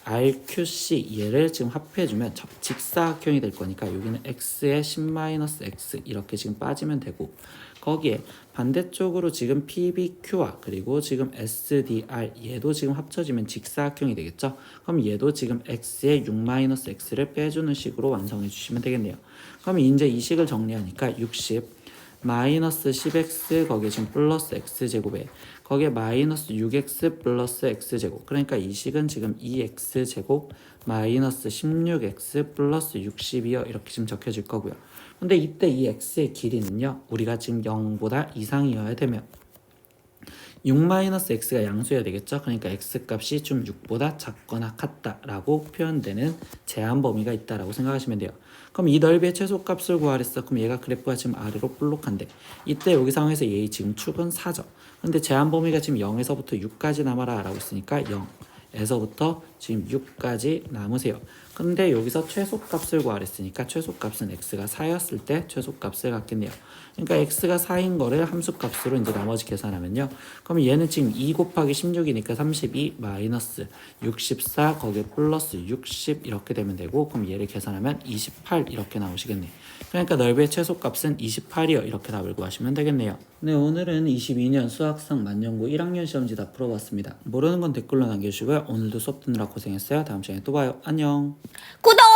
RQC 얘를 지금 합해주면 직사각형이 될 거니까 여기는 x에 10-x 이렇게 지금 빠지면 되고 거기에 반대쪽으로 지금 PBQ와 그리고 지금 SDR 얘도 지금 합쳐지면 직사각형이 되겠죠. 그럼 얘도 지금 x에 6-x를 빼주는 식으로 완성해 주시면 되겠네요. 그럼 이제 이 식을 정리하니까 60 마이너스 10x 거기에 지금 플러스 x제곱에 거기에 마이너스 6x 플러스 x제곱 그러니까 이 식은 지금 2x제곱 마이너스 16x 플러스 60이요. 이렇게 지금 적혀질 거고요. 근데 이때 이 x의 길이는요 우리가 지금 0보다 이상이어야 되면 6-x가 양수여야 되겠죠. 그러니까 x값이 좀 6보다 작거나 같다라고 표현되는 제한 범위가 있다라고 생각하시면 돼요. 그럼 이 넓이의 최소값을 구하랬어. 그럼 얘가 그래프가 지금 아래로 볼록한데 이때 여기 상황에서 얘의 지금 축은 4죠. 근데 제한 범위가 지금 0에서부터 6까지 남아라 라고 있으니까 0에서부터 지금 6까지 남으세요. 근데 여기서 최소값을 구하랬으니까 최소값은 x가 4였을 때 최소값을 갖겠네요. 그러니까 x가 4인 거를 함수값으로 이제 나머지 계산하면요. 그럼 얘는 지금 2 곱하기 16이니까 32 마이너스 64 거기에 플러스 60 이렇게 되면 되고 그럼 얘를 계산하면 28 이렇게 나오시겠네요. 그러니까 넓이의 최소값은 28이요. 이렇게 답을 구하시면 되겠네요. 네, 오늘은 22년 수학상 만년고 1학년 시험지 다 풀어봤습니다. 모르는 건 댓글로 남겨주시고요. 오늘도 수업 듣느라 고생했어요. 다음 시간에 또 봐요. 안녕. 구독!